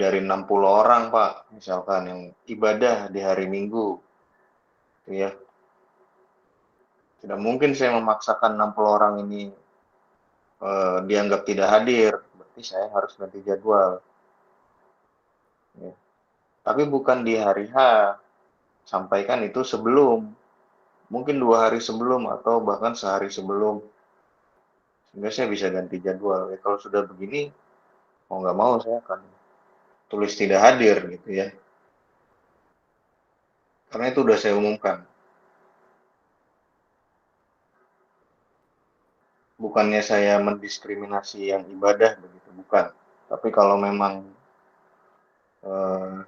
dari 60 orang Pak, misalkan yang ibadah di hari Minggu, ya. Tidak mungkin saya memaksakan 60 orang ini dianggap tidak hadir, berarti saya harus ganti jadwal. Ya. Tapi bukan di hari H, sampaikan itu sebelum, mungkin 2 hari sebelum atau bahkan sehari sebelum, sehingga saya bisa ganti jadwal. Ya, kalau sudah begini, mau nggak mau saya akan tulis tidak hadir gitu ya, karena itu udah saya umumkan. Bukannya saya mendiskriminasi yang ibadah begitu, bukan. Tapi kalau memang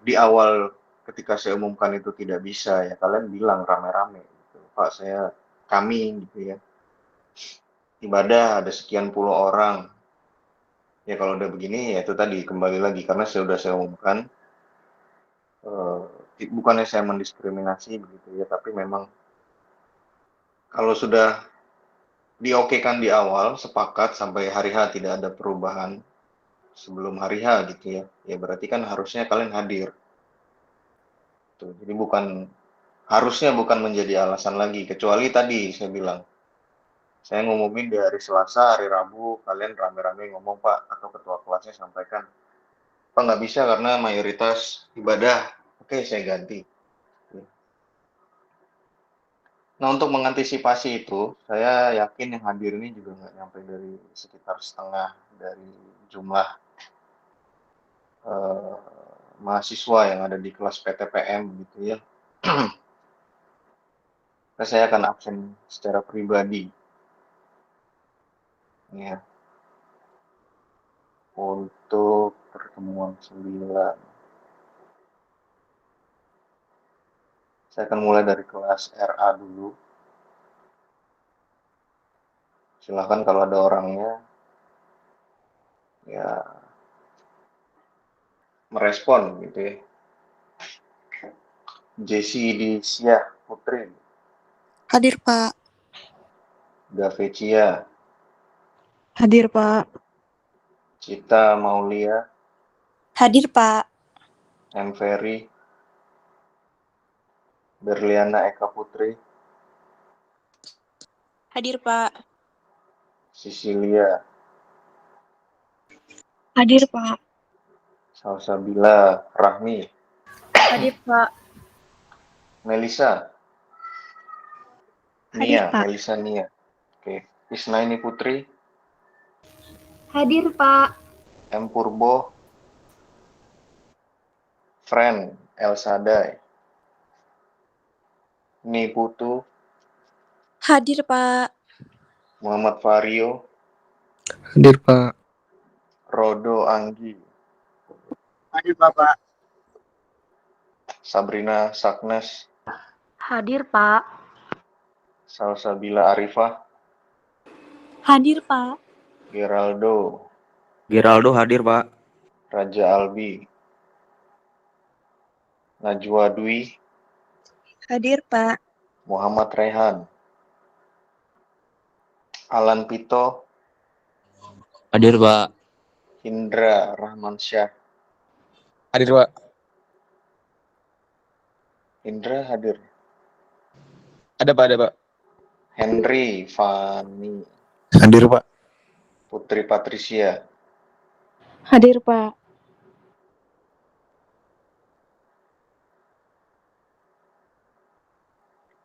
di awal ketika saya umumkan itu tidak bisa, ya kalian bilang rame-rame gitu. Pak, kami gitu ya, ibadah ada sekian puluh orang. Ya kalau udah begini ya itu tadi kembali lagi karena sudah saya umumkan, bukannya saya mendiskriminasi begitu ya, tapi memang kalau sudah diokekan di awal sepakat sampai hari H tidak ada perubahan sebelum hari H gitu ya, ya berarti kan harusnya kalian hadir. Tuh, jadi harusnya bukan menjadi alasan lagi, kecuali tadi saya bilang, saya ngumumin di hari Selasa, hari Rabu, kalian rame-rame ngomong Pak, atau ketua kelasnya sampaikan, Pak nggak bisa karena mayoritas ibadah, oke saya ganti. Nah untuk mengantisipasi itu, saya yakin yang hadir ini juga nggak nyampe dari sekitar setengah dari jumlah eh, mahasiswa yang ada di kelas PTPM gitu ya. Saya akan absen secara pribadi ya untuk pertemuan 9. Saya akan mulai dari kelas RA dulu. Silahkan kalau ada orangnya ya merespon gitu ya. Jesse Dicia Putri, Hadir, Pak. Gavecia, Hadir, Pak. Cita Maulia, Hadir, Pak. M. Ferry, Berliana Eka Putri, Hadir, Pak. Sisilia, Hadir, Pak. Salsabila Rahmi, Hadir, Pak. Melisa, Hadir, Nia, Pak. Melisa Nia. Oke, Isnaini Putri, Hadir, Pak. M. Purbo, Friend, El Sadai, Ni Putu, Hadir, Pak. Muhammad Vario, Hadir, Pak. Rodo Anggi, Hadir, Bapak. Sabrina Saknes, Hadir, Pak. Salsabila Arifah, Hadir, Pak. Geraldo, Geraldo hadir, Pak. Raja Albi, Najwa Dwi, Hadir, Pak. Muhammad Rehan, Alan Pito, Hadir, Pak. Indra Rahmansyah. Hadir, Pak. Indra hadir. Ada, Pak. Ada, Pak. Henry Fani, Hadir, Pak. Putri Patricia, Hadir, Pak.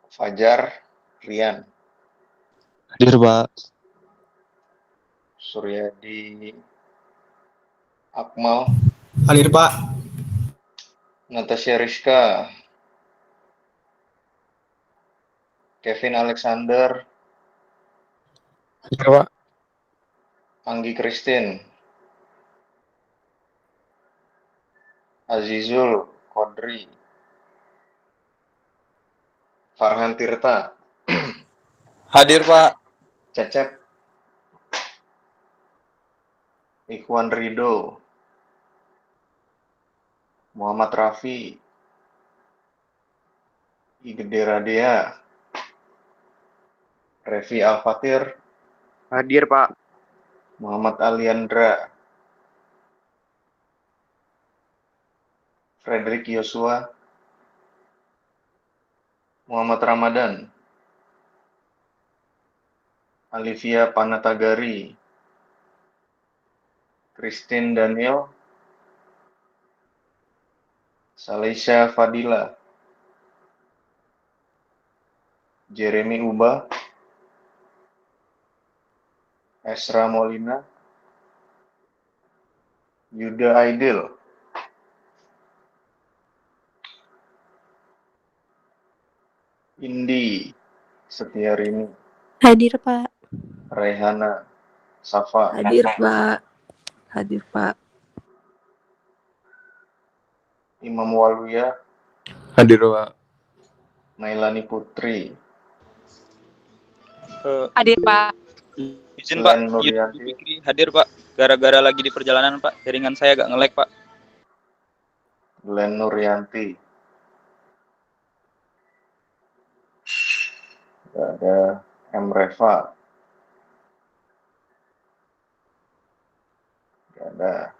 Fajar Rian, Hadir, Pak. Suryadi Akmal, Hadir, Pak. Natasha Rizka, Kevin Alexander, Hadir, Pak. Anggi Christine, Azizul Kodri, Farhan Tirta, Hadir, Pak. Cecep, Ikhwan Rido, Muhammad Rafi, Igede Radea, Revi Alfatir, Hadir, Pak. Muhammad Aliandra, Frederick Yosua, Muhammad Ramadan, Alivia Panatagari, Christine Daniel, Saleisha Fadila, Jeremy Uba, Esra Molina, Yuda Aidil, Indi Setiarini, Hadir, Pak. Rehana, Safa, Hadir, Pak. Hadir, Pak. Imam Waluya, Hadir Pak. Nailani Putri, Hadir, Pak. Izin Pak, Glenn Yudi Nuryanti, Fikri hadir Pak. Gara-gara lagi di perjalanan Pak, jaringan saya agak nge-lag Pak. Glenn Nuryanti, ada M. Reva, ada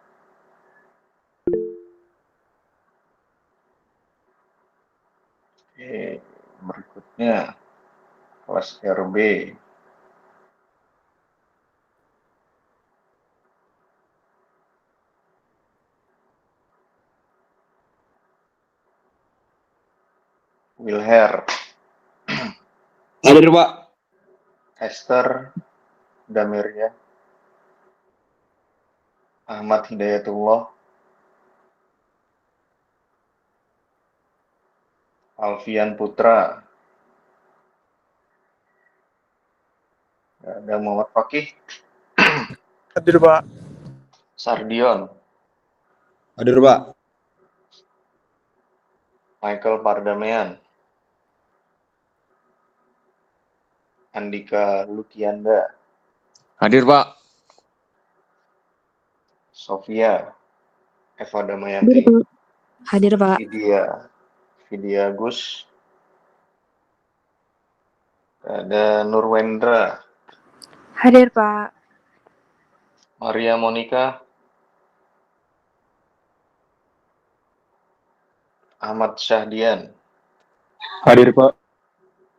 berikutnya kelas RB, Wilher, Hadir Pak. Esther Damirya, Ahmad Hidayatullah, Alfian Putra, ada Muhammad Fakih, Hadir Pak. Sardion, Hadir Pak. Michael Pardamean, Andika Lukianda, Hadir Pak. Sofia, Eva Damayanti, Hadir, Pak. Vidya Agus, ada Nurwendra, Hadir, Pak. Maria Monica, Ahmad Syahdian, Hadir Pak.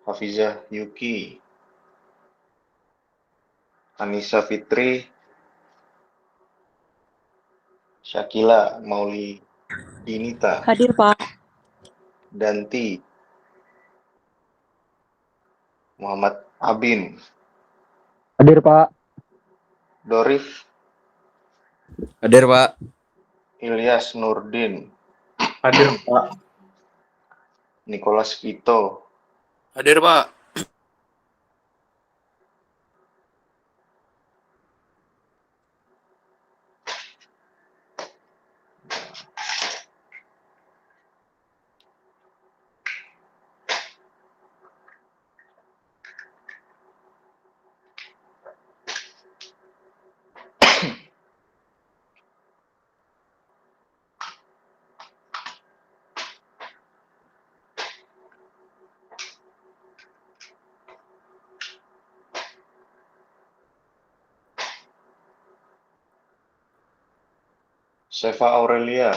Hafizah Yuki, Anissa Fitri, Syakila Mauli Dinita, Hadir, Pak. Danti, Muhammad Abin, Hadir Pak. Dorif, Hadir Pak. Ilyas Nurdin, Hadir Pak. Nicholas Vito, Hadir Pak. Seva Aurelia,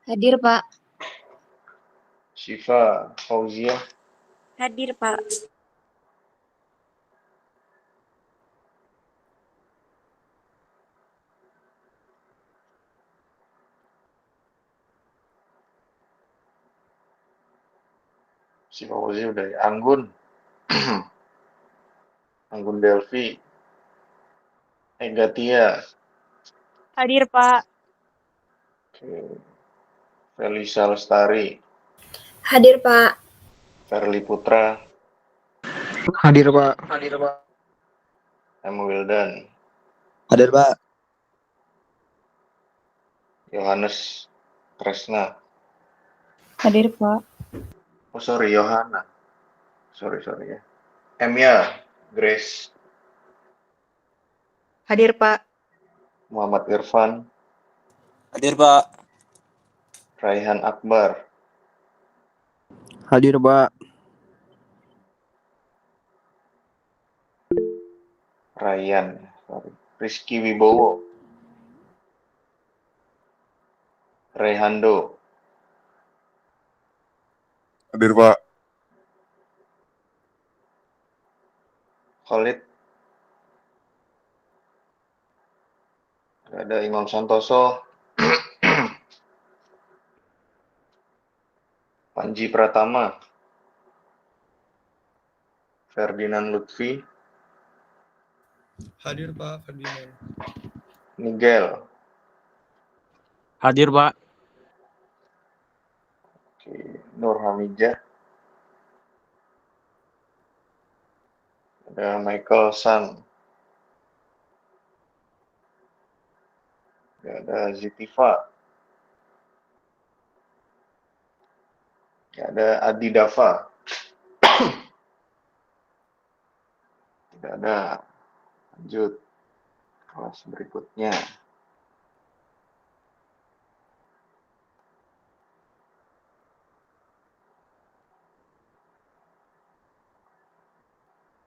Hadir, Pak. Syifa Fauzia, Hadir, Pak. Syifa Fauzia udah ya. Anggun, Anggun Delvi, Egatia, Hadir, Pak. Felisa Lestari, Hadir, Pak. Verly Putra, Hadir Pak. M. Wildan, Hadir Pak. Yohanes Tresna, Hadir, Pak. Yohana, sorry ya, Emya Grace, Hadir, Pak. Muhammad Irfan, Hadir Pak. Raihan Akbar, Hadir Pak. Rizky Wibowo, Rehando. Hadir, Pak. Khalid. Ada Imam Santoso. Panji Pratama. Ferdinand Lutfi. Hadir, Pak. Ferdinand. Nigel. Hadir, Pak. Nur Hamijah. Ada Michael San. Ada Zitifa. Ada Adi Dafa. Tidak ada. Lanjut. Kelas berikutnya.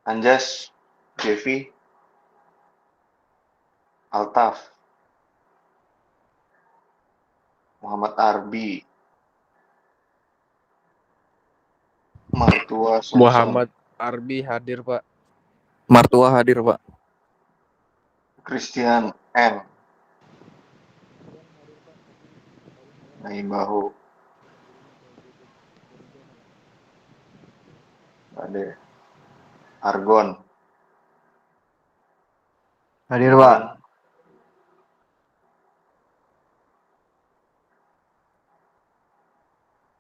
Anjas. Devi. Altaf. Muhammad Arbi. Martua Samson. Muhammad Arbi hadir, Pak. Martua hadir, Pak. Christian M. Naim Bahu. Ada Argon. Hadir, Pak.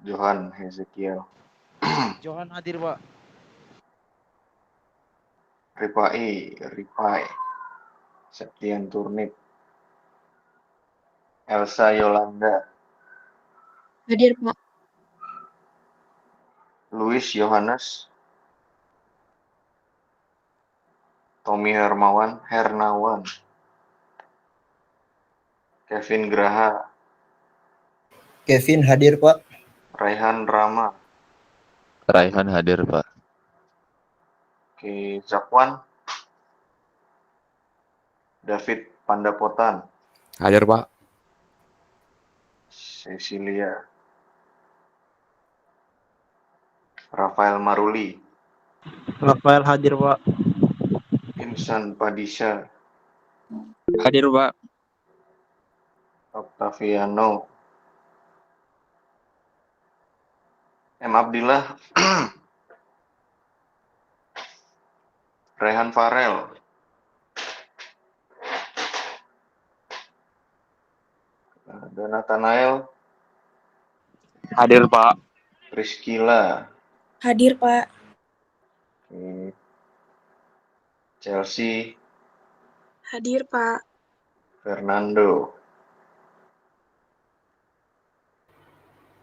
Johan Hezekiel. Johan hadir, Pak. Ripai. Septian Turnip. Elsa Yolanda. Hadir, Pak. Luis Yohanes. Tommy Hernawan. Kevin Graha. Kevin hadir, Pak. Raihan Rama. Raihan hadir, Pak. Oke, Zakwan. David Pandapotan. Hadir, Pak. Cecilia. Rafael Maruli. Rafael hadir, Pak. Insan Padisha. Hadir, Pak. Octaviano. M. Abdillah. Rehan Farel. Ada Nathanael. Hadir, Pak. Rizkila. Hadir, Pak. Oke. Chelsea. Hadir, Pak. Fernando.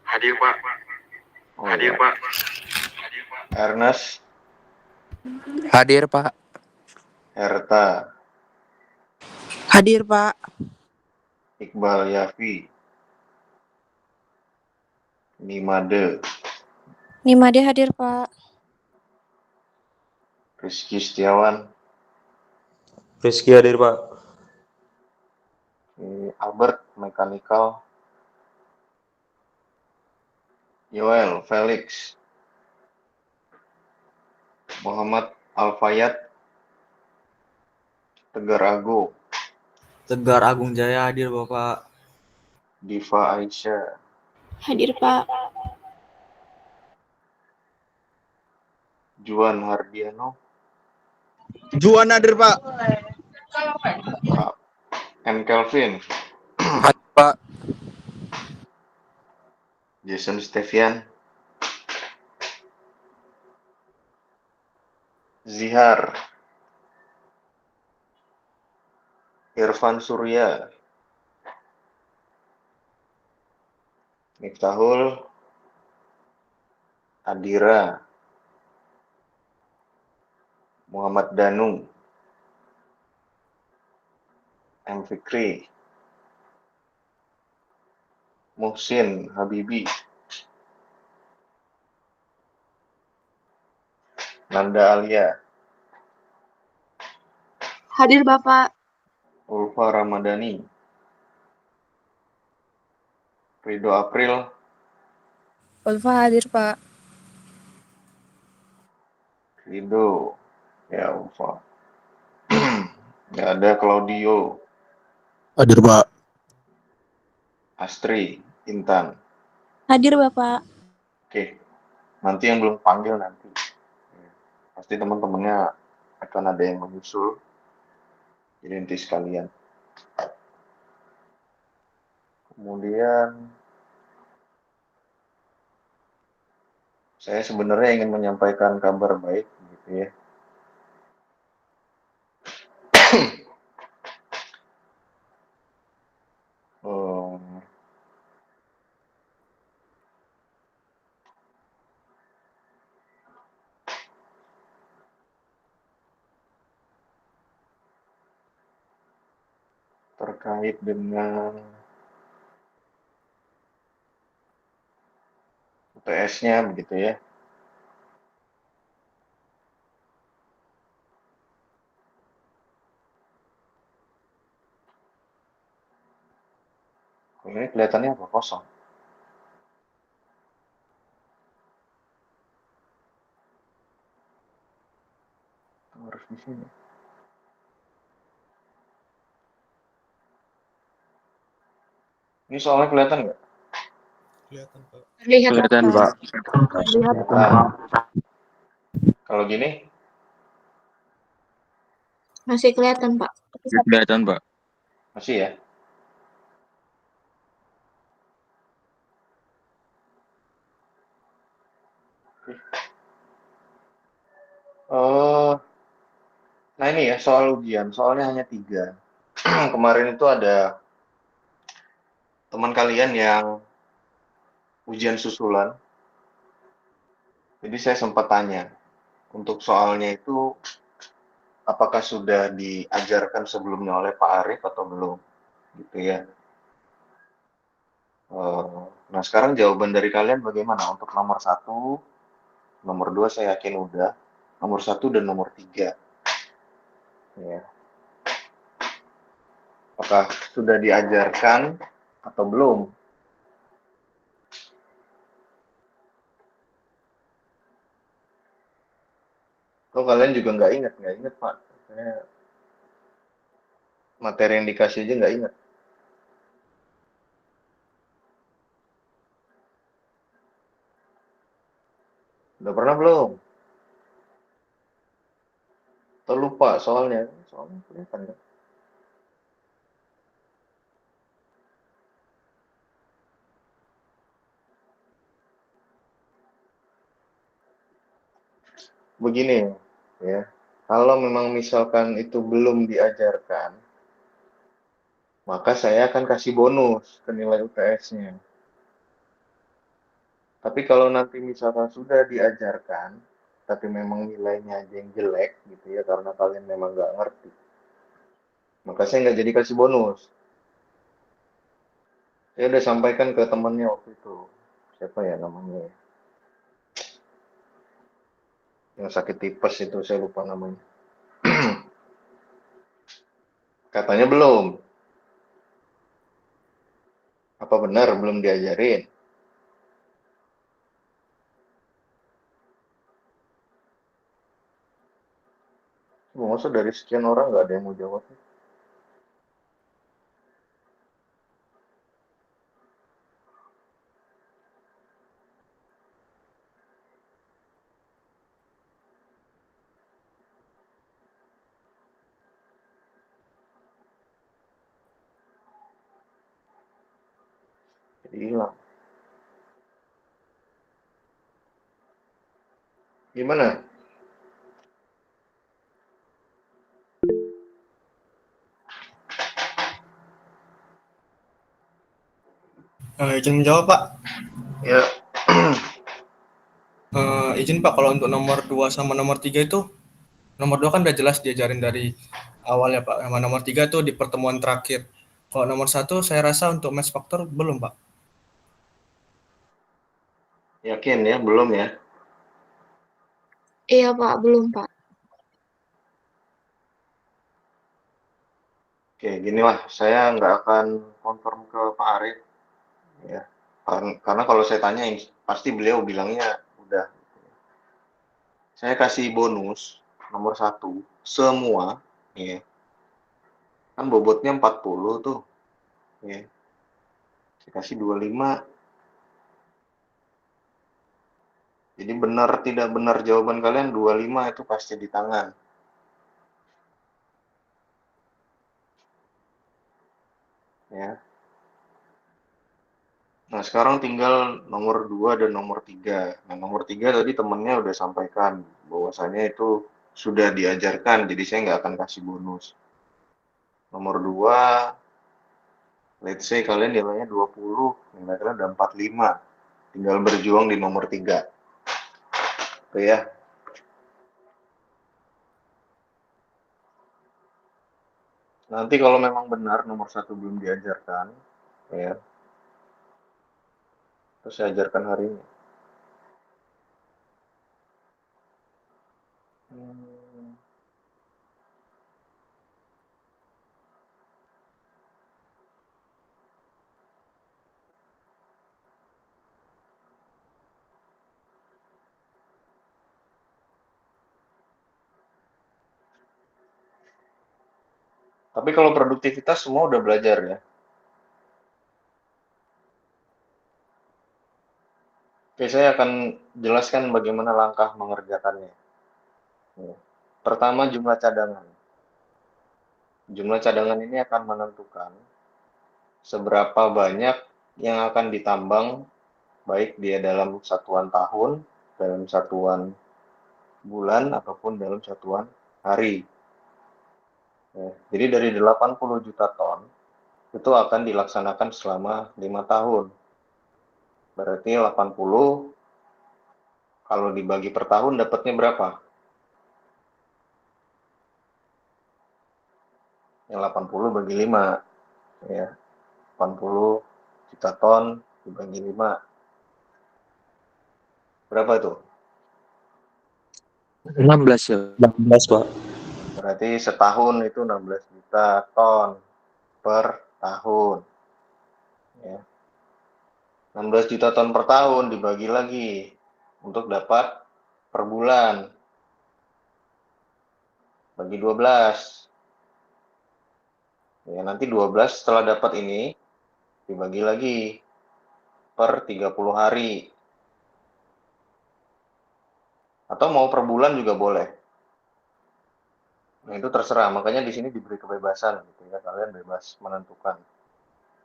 Hadir, Pak. Hadir, Pak. Ernest. Hadir, Pak. Herta. Hadir, Pak. Iqbal Yafi. Nimade. Nimade hadir, Pak. Rizky Setiawan. Rizky hadir, Pak. Albert Mechanical. Yoel Felix. Muhammad Alfayat. Tegar Agung. Tegar Agung Jaya hadir, Bapak. Diva Aisyah. Hadir, Pak. Juan Hardiano. Juan hadir, Pak. M. Kelvin. Hadir, Pak. Jason Stevian. Zihar. Irfan Surya. Miftahul. Adira. Muhammad Danung. M. Fikri. Muhsin Habibi. Nanda Alia. Hadir, Bapak. Ulfa Ramadhani. Ridho April, Ulfa hadir, Pak. Ridho, ya Ulfa. Nggak ada Claudio, Hadir Pak. Astri, Intan. Hadir, Bapak. Oke, nanti yang belum panggil nanti. Pasti teman-temannya akan ada yang menyusul. Jadi nanti sekalian. Kemudian saya sebenarnya ingin menyampaikan kabar baik gitu ya. Hmm, terkait dengan UTS-nya begitu ya. Ini kelihatannya apa kosong. Harus di sini. Ini soalnya kelihatan nggak? Lihat, Kelihatan, Pak. Lihat. Kelihatan. Kalau gini, Masih kelihatan, Pak. Kelihatan, Pak. masih ya. Oh, nah ini ya soal ujian. Soalnya hanya 3. Kemarin itu ada teman kalian yang ujian susulan. Jadi saya sempat tanya, untuk soalnya itu apakah sudah diajarkan sebelumnya oleh Pak Arief atau belum? Gitu ya. Nah sekarang jawaban dari kalian bagaimana? Untuk nomor 1, nomor 2 saya yakin udah. Nomor 1 dan nomor 3. Ya. Apakah sudah diajarkan atau belum? Kok kalian juga nggak ingat Pak. Saya materi yang dikasih aja nggak ingat. Udah pernah belum? Atau lupa soalnya? Soalnya kelihatan kan? Begini ya, kalau memang misalkan itu belum diajarkan, maka saya akan kasih bonus ke nilai UTS-nya. Tapi kalau nanti misalkan sudah diajarkan, tapi memang nilainya aja yang jelek gitu ya, karena kalian memang nggak ngerti, maka saya nggak jadi kasih bonus. Saya udah sampaikan ke temannya waktu itu, siapa ya namanya ya? Yang sakit tipes itu saya lupa namanya. Katanya belum. Apa benar belum diajarin? Masa dari sekian orang nggak ada yang mau jawab? Jadi hilang. Gimana? Izin menjawab Pak. Ya, Izin Pak, kalau untuk nomor 2 sama nomor 3 itu, nomor 2 kan udah jelas diajarin dari awalnya Pak. Sama nomor 3 tuh di pertemuan terakhir. Kalau nomor 1 saya rasa untuk match factor belum Pak. yakin ya, belum ya. Iya, Pak. Belum, Pak. Oke, gini lah, saya nggak akan confirm ke Pak Arief, ya. Karena kalau saya tanya pasti beliau bilangnya udah. Saya kasih bonus nomor 1 semua, ya. Kan bobotnya 40 tuh, ya. Saya kasih 25. Jadi benar tidak benar jawaban kalian 25 itu pasti di tangan. Ya. Nah, sekarang tinggal nomor 2 dan nomor 3. Nah, nomor 3 tadi temennya udah sampaikan bahwasanya itu sudah diajarkan, jadi saya nggak akan kasih bonus. Nomor 2, let's say kalian nilainya 20, nilai kalian udah 45. Tinggal berjuang di nomor 3. Oke ya. Nanti kalau memang benar nomor 1 belum diajarkan, ya, terus saya ajarkan hari ini. Tapi kalau produktivitas semua udah belajar ya. Oke, saya akan jelaskan bagaimana langkah mengerjakannya. Ya. Pertama, jumlah cadangan. Jumlah cadangan ini akan menentukan seberapa banyak yang akan ditambang, baik dia dalam satuan tahun, dalam satuan bulan, ataupun dalam satuan hari. Ya, jadi dari 80 juta ton, itu akan dilaksanakan selama 5 tahun. Berarti 80, kalau dibagi per tahun dapatnya berapa? Yang 80 bagi 5, ya. 80 juta ton dibagi 5. Berapa itu? 16 ya. 16, Pak. Berarti setahun itu 16 juta ton per tahun. Ya. 16 juta ton per tahun dibagi lagi untuk dapat per bulan. Bagi 12. Ya, nanti 12 setelah dapat ini dibagi lagi per 30 hari. Atau mau per bulan juga boleh. Nah, itu terserah. Makanya di sini diberi kebebasan gitu ya. Kalian bebas menentukan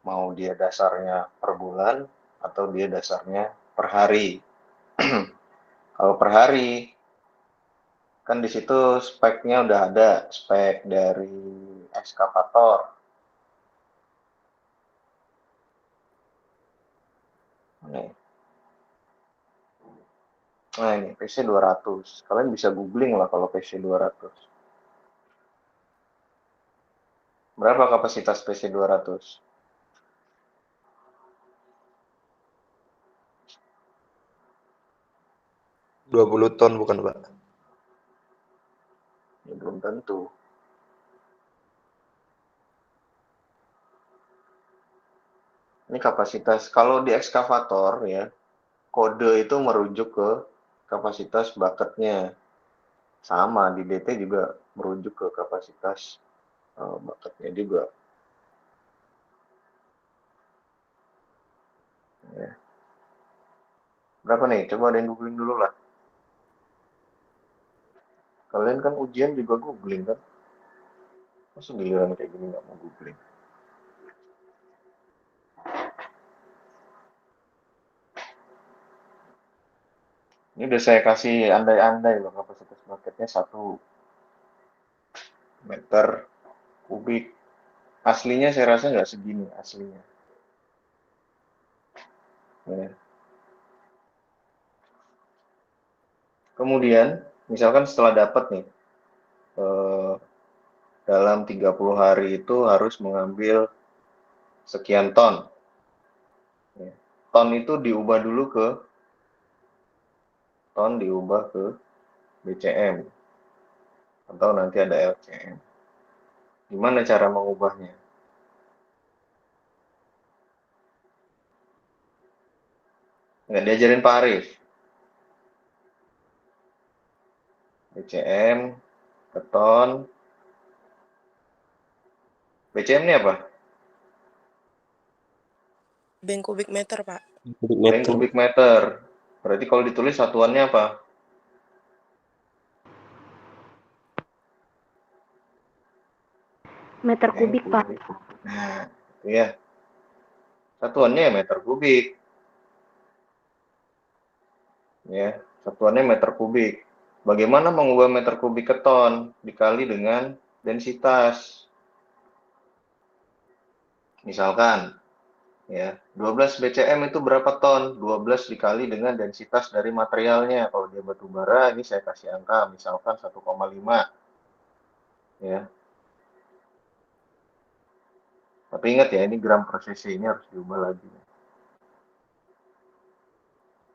mau dia dasarnya per bulan atau dia dasarnya per hari. Kalau per hari kan di situ speknya udah ada, spek dari ekskavator. Nih. Nah, ini PC 200. Kalian bisa googling lah kalau PC 200. Berapa kapasitas PC 200? 20 ton bukan, Pak? Ya, belum tentu. Ini kapasitas. Kalau di ekskavator ya, kode itu merujuk ke kapasitas bucketnya. Sama, di DT juga merujuk ke kapasitas bucketnya juga. Ya. Berapa nih? Coba ada yang googling dulu lah. Kalian kan ujian juga googling kan? Masa giliran kayak gini nggak mau googling? Ini udah saya kasih andai-andai loh kapasitas bucketnya 1 meter kubik. Aslinya saya rasa nggak segini aslinya. Ya. Kemudian, misalkan setelah dapat nih, dalam 30 hari itu harus mengambil sekian ton. Ya. Ton itu diubah dulu ke ton diubah ke BCM atau nanti ada LCM. Gimana cara mengubahnya? Nggak diajarin Pak Arif. BCM, keton. BCM ini apa? Bank kubik meter, Pak. Bank kubik meter. Berarti kalau ditulis satuannya apa? Meter Bank kubik, Pak. Nah, itu ya. Satuannya ya meter kubik. Ya, satuannya meter kubik. Bagaimana mengubah meter kubik ke ton dikali dengan densitas? Misalkan, ya, 12 BCM itu berapa ton? 12 dikali dengan densitas dari materialnya. Kalau dia batu bara, ini saya kasih angka, misalkan 1,5. Ya. Tapi ingat ya, ini gram per cc, ini harus diubah lagi.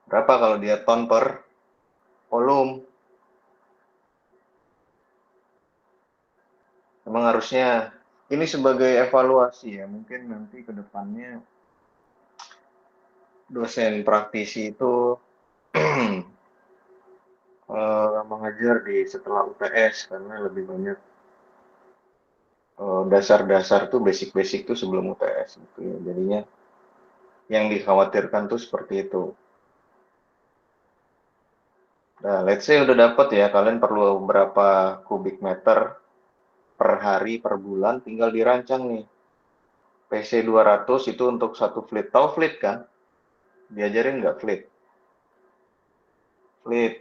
Berapa kalau dia ton per volume? Memang harusnya ini sebagai evaluasi ya, mungkin nanti ke depannya dosen praktisi itu mengajar di setelah UTS karena lebih banyak dasar-dasar tuh basic-basic tuh sebelum UTS gitu ya. Jadinya yang dikhawatirkan tuh seperti itu. Nah, let's say udah dapat ya, kalian perlu berapa kubik meter per hari, per bulan, tinggal dirancang nih. PC 200 itu untuk satu fleet. Tahu fleet kan? Diajarin nggak fleet? Fleet,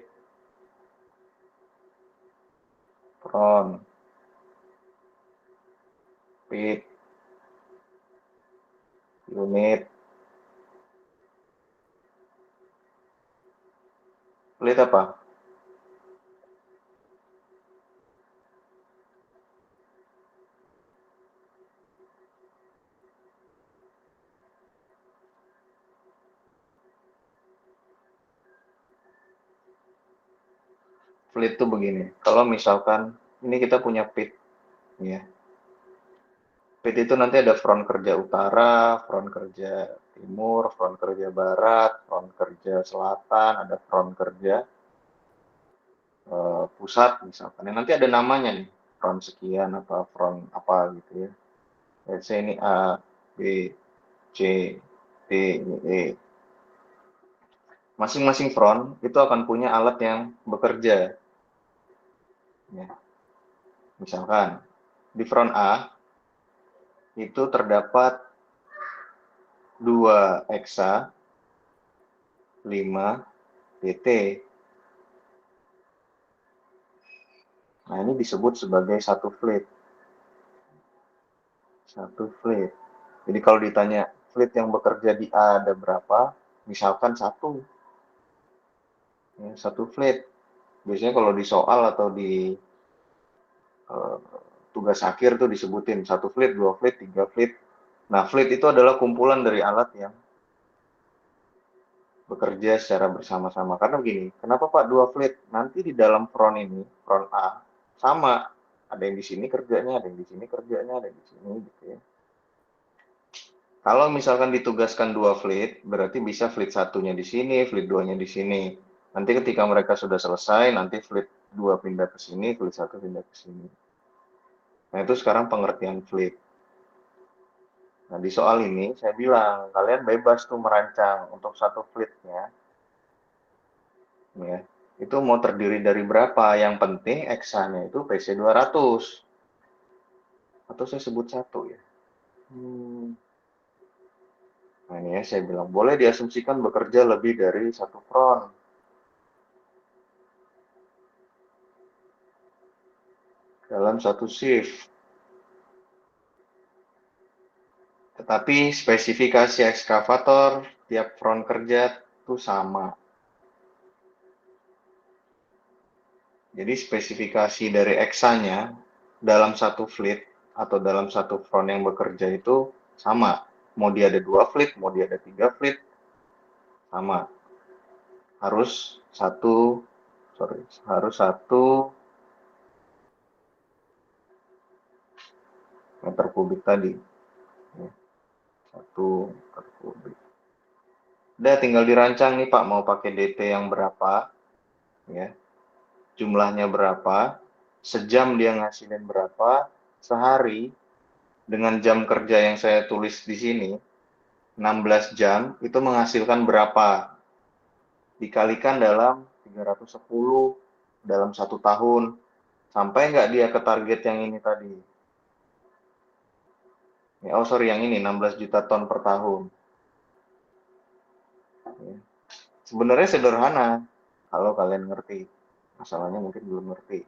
front, pit, unit. Fleet apa? Fleet tuh begini. Kalau misalkan ini kita punya pit, ya. Pit itu nanti ada front kerja utara, front kerja timur, front kerja barat, front kerja selatan, ada front kerja pusat misalkan. Ya, nanti ada namanya nih, front sekian apa front apa gitu ya. Let's say ini A, B, C, D, E. Masing-masing front itu akan punya alat yang bekerja. Ya. Misalkan di front A itu terdapat 2 EXA, 5 PT. Nah, ini disebut sebagai satu fleet. Satu fleet. Jadi kalau ditanya fleet yang bekerja di A ada berapa, misalkan satu. Ya, satu fleet. Biasanya kalau di soal atau di tugas akhir tuh disebutin satu fleet, dua fleet, tiga fleet. Nah, fleet itu adalah kumpulan dari alat yang bekerja secara bersama-sama. Karena begini, kenapa Pak dua fleet? Nanti di dalam front ini, front A, sama. Ada yang di sini kerjanya, ada yang di sini kerjanya, ada yang di sini gitu ya. Kalau misalkan ditugaskan dua fleet, berarti bisa fleet satunya di sini, fleet duanya di sini. Nanti ketika mereka sudah selesai, nanti fleet dua pindah ke sini, fleet satu pindah ke sini. Nah, itu sekarang pengertian fleet. Nah, di soal ini saya bilang, kalian bebas tuh merancang untuk satu fleetnya. Ya, itu mau terdiri dari berapa? Yang penting eksanya itu PC 200. Atau saya sebut satu ya. Nah, ini ya, saya bilang, boleh diasumsikan bekerja lebih dari satu front. Dalam satu shift. Tetapi spesifikasi ekskavator tiap front kerja itu sama. Jadi spesifikasi dari eksanya dalam satu fleet atau dalam satu front yang bekerja itu sama. Mau dia ada 2 fleet, mau dia ada 3 fleet, sama. Harus satu meter kubik tadi. 1 meter kubik. Udah tinggal dirancang nih Pak, mau pakai DT yang berapa, ya, jumlahnya berapa, sejam dia ngasilin berapa, sehari dengan jam kerja yang saya tulis di sini, 16 jam, itu menghasilkan berapa, dikalikan dalam 310 dalam 1 tahun, sampai nggak dia ke target yang ini tadi. Ya, oh sorry, yang ini 16 juta ton per tahun. Ya. Sebenarnya sederhana, kalau kalian ngerti. Masalahnya mungkin belum ngerti.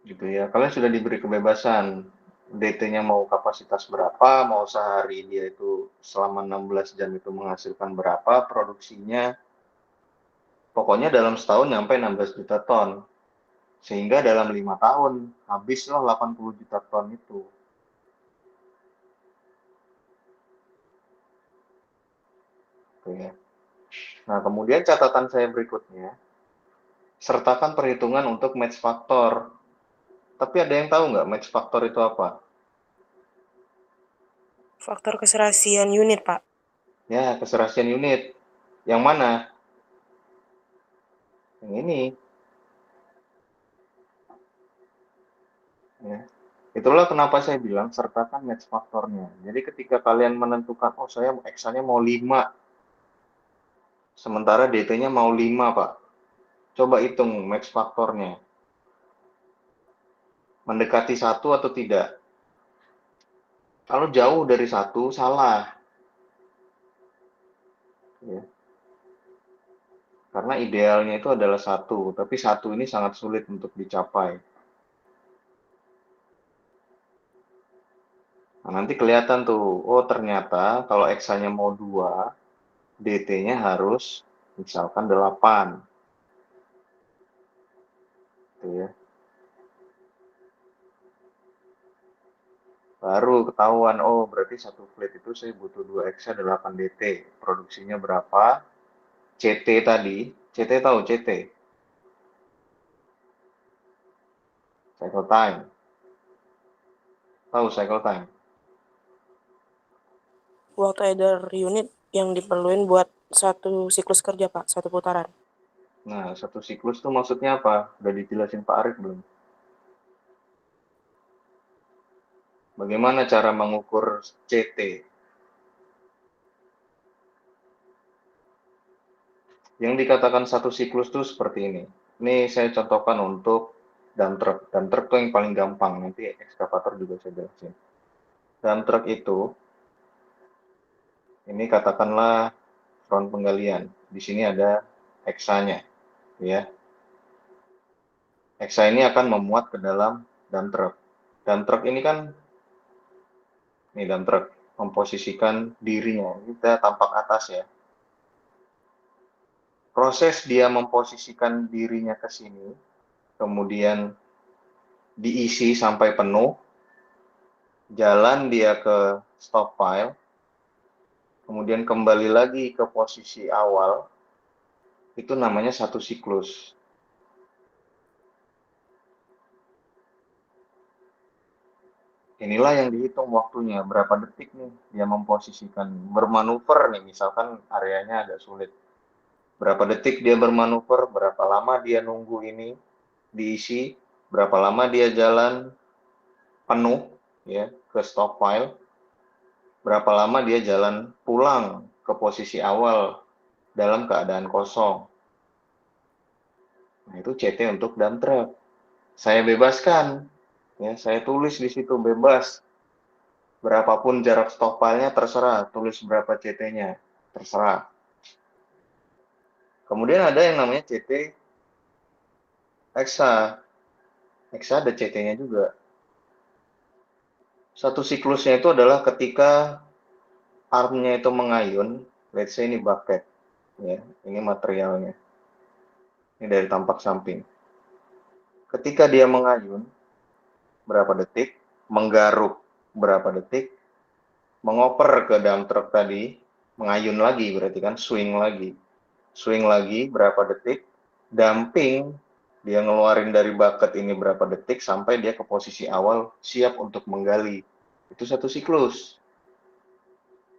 Gitu ya, kalian sudah diberi kebebasan. DT-nya mau kapasitas berapa, mau sehari dia itu selama 16 jam itu menghasilkan berapa, produksinya. Pokoknya dalam setahun nyampe 16 juta ton. Sehingga dalam 5 tahun, habislah 80 juta ton itu. Gitu ya. Nah, kemudian catatan saya berikutnya, sertakan perhitungan untuk match factor. Tapi ada yang tahu nggak match factor itu apa? Faktor keserasian unit, Pak. Ya, keserasian unit. Yang mana? Yang ini. Ya. Itulah kenapa saya bilang sertakan match faktornya. Jadi ketika kalian menentukan, oh saya X-nya mau 5, sementara DT-nya mau 5 Pak. Coba hitung match faktornya. Mendekati 1 atau tidak? Kalau jauh dari 1, salah. Ya. Karena idealnya itu adalah 1, tapi 1 ini sangat sulit untuk dicapai. Nah, nanti kelihatan tuh, oh ternyata kalau X-nya mau 2, DT-nya harus misalkan 8. Gitu ya. Baru ketahuan, oh berarti satu fleet itu saya butuh 2 X 8 DT. Produksinya berapa? CT tadi, CT tahu CT? Cycle time. Tahu cycle time? Waktu edar unit yang diperluin buat satu siklus kerja, Pak, satu putaran. Nah, satu siklus itu maksudnya apa? Udah dijelasin Pak Arif belum? Bagaimana cara mengukur CT? Yang dikatakan satu siklus itu seperti ini. Ini saya contohkan untuk dump truck. Dump truck itu yang paling gampang. Nanti ekskavator juga saya jelasin. Dump truck itu, ini katakanlah front penggalian. Di sini ada hexa-nya, ya. Hexa ini akan memuat ke dalam dump truck. Dump truck ini kan, ini dump truck memposisikan dirinya. Kita tampak atas ya. Proses dia memposisikan dirinya ke sini, kemudian diisi sampai penuh, jalan dia ke stockpile, kemudian kembali lagi ke posisi awal, itu namanya satu siklus. Inilah yang dihitung waktunya, berapa detik nih dia memposisikan, bermanuver nih, misalkan areanya agak sulit. Berapa detik dia bermanuver, berapa lama dia nunggu ini diisi, berapa lama dia jalan penuh ya ke stockpile, berapa lama dia jalan pulang ke posisi awal dalam keadaan kosong. Nah, itu CT untuk dump truck. Saya bebaskan, ya, saya tulis di situ bebas. Berapapun jarak stockpile-nya terserah, tulis berapa CT-nya, terserah. Kemudian ada yang namanya CT hexa. Hexa ada CT-nya juga. Satu siklusnya itu adalah ketika armnya itu mengayun, let's say ini bucket, ya, ini materialnya. Ini dari tampak samping. Ketika dia mengayun, berapa detik, menggaruk berapa detik, mengoper ke dump truck tadi, mengayun lagi berarti kan swing lagi berapa detik, dumping, dia ngeluarin dari bucket ini berapa detik sampai dia ke posisi awal siap untuk menggali. Itu satu siklus.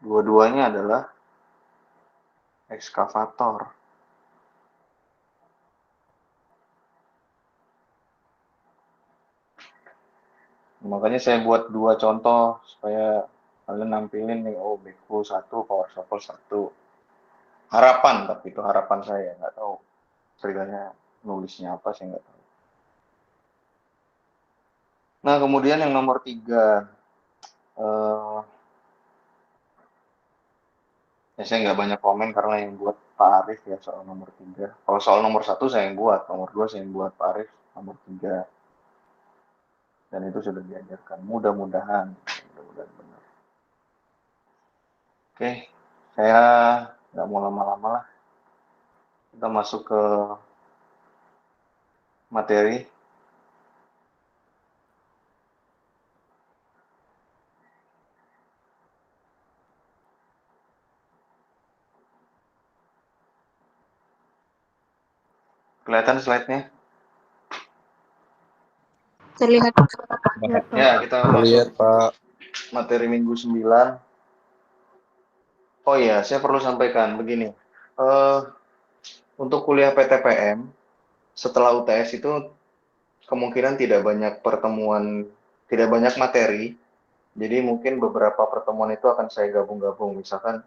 Dua-duanya adalah ekskavator. Makanya saya buat 2 contoh supaya kalian nampilin nih, oh backhoe 1, power shovel 1. Harapan, tapi itu harapan saya, nggak tahu ceritanya nulisnya apa, saya nggak tahu. Nah, kemudian yang nomor 3, ya saya nggak banyak komen karena yang buat Pak Arif ya soal nomor 3. Kalau soal nomor 1 saya yang buat, nomor 2 saya yang buat, Pak Arif nomor 3. Dan itu sudah diajarkan, mudah-mudahan benar. Oke, saya nggak mau lama-lama lah. Kita masuk ke materi. Kelihatan slide-nya? Terlihat. Ya, kita Lihat, masuk Pak. materi minggu 9. Oh iya, saya perlu sampaikan begini. Untuk kuliah PTPM, setelah UTS itu kemungkinan tidak banyak pertemuan, tidak banyak materi. Jadi mungkin beberapa pertemuan itu akan saya gabung-gabung. Misalkan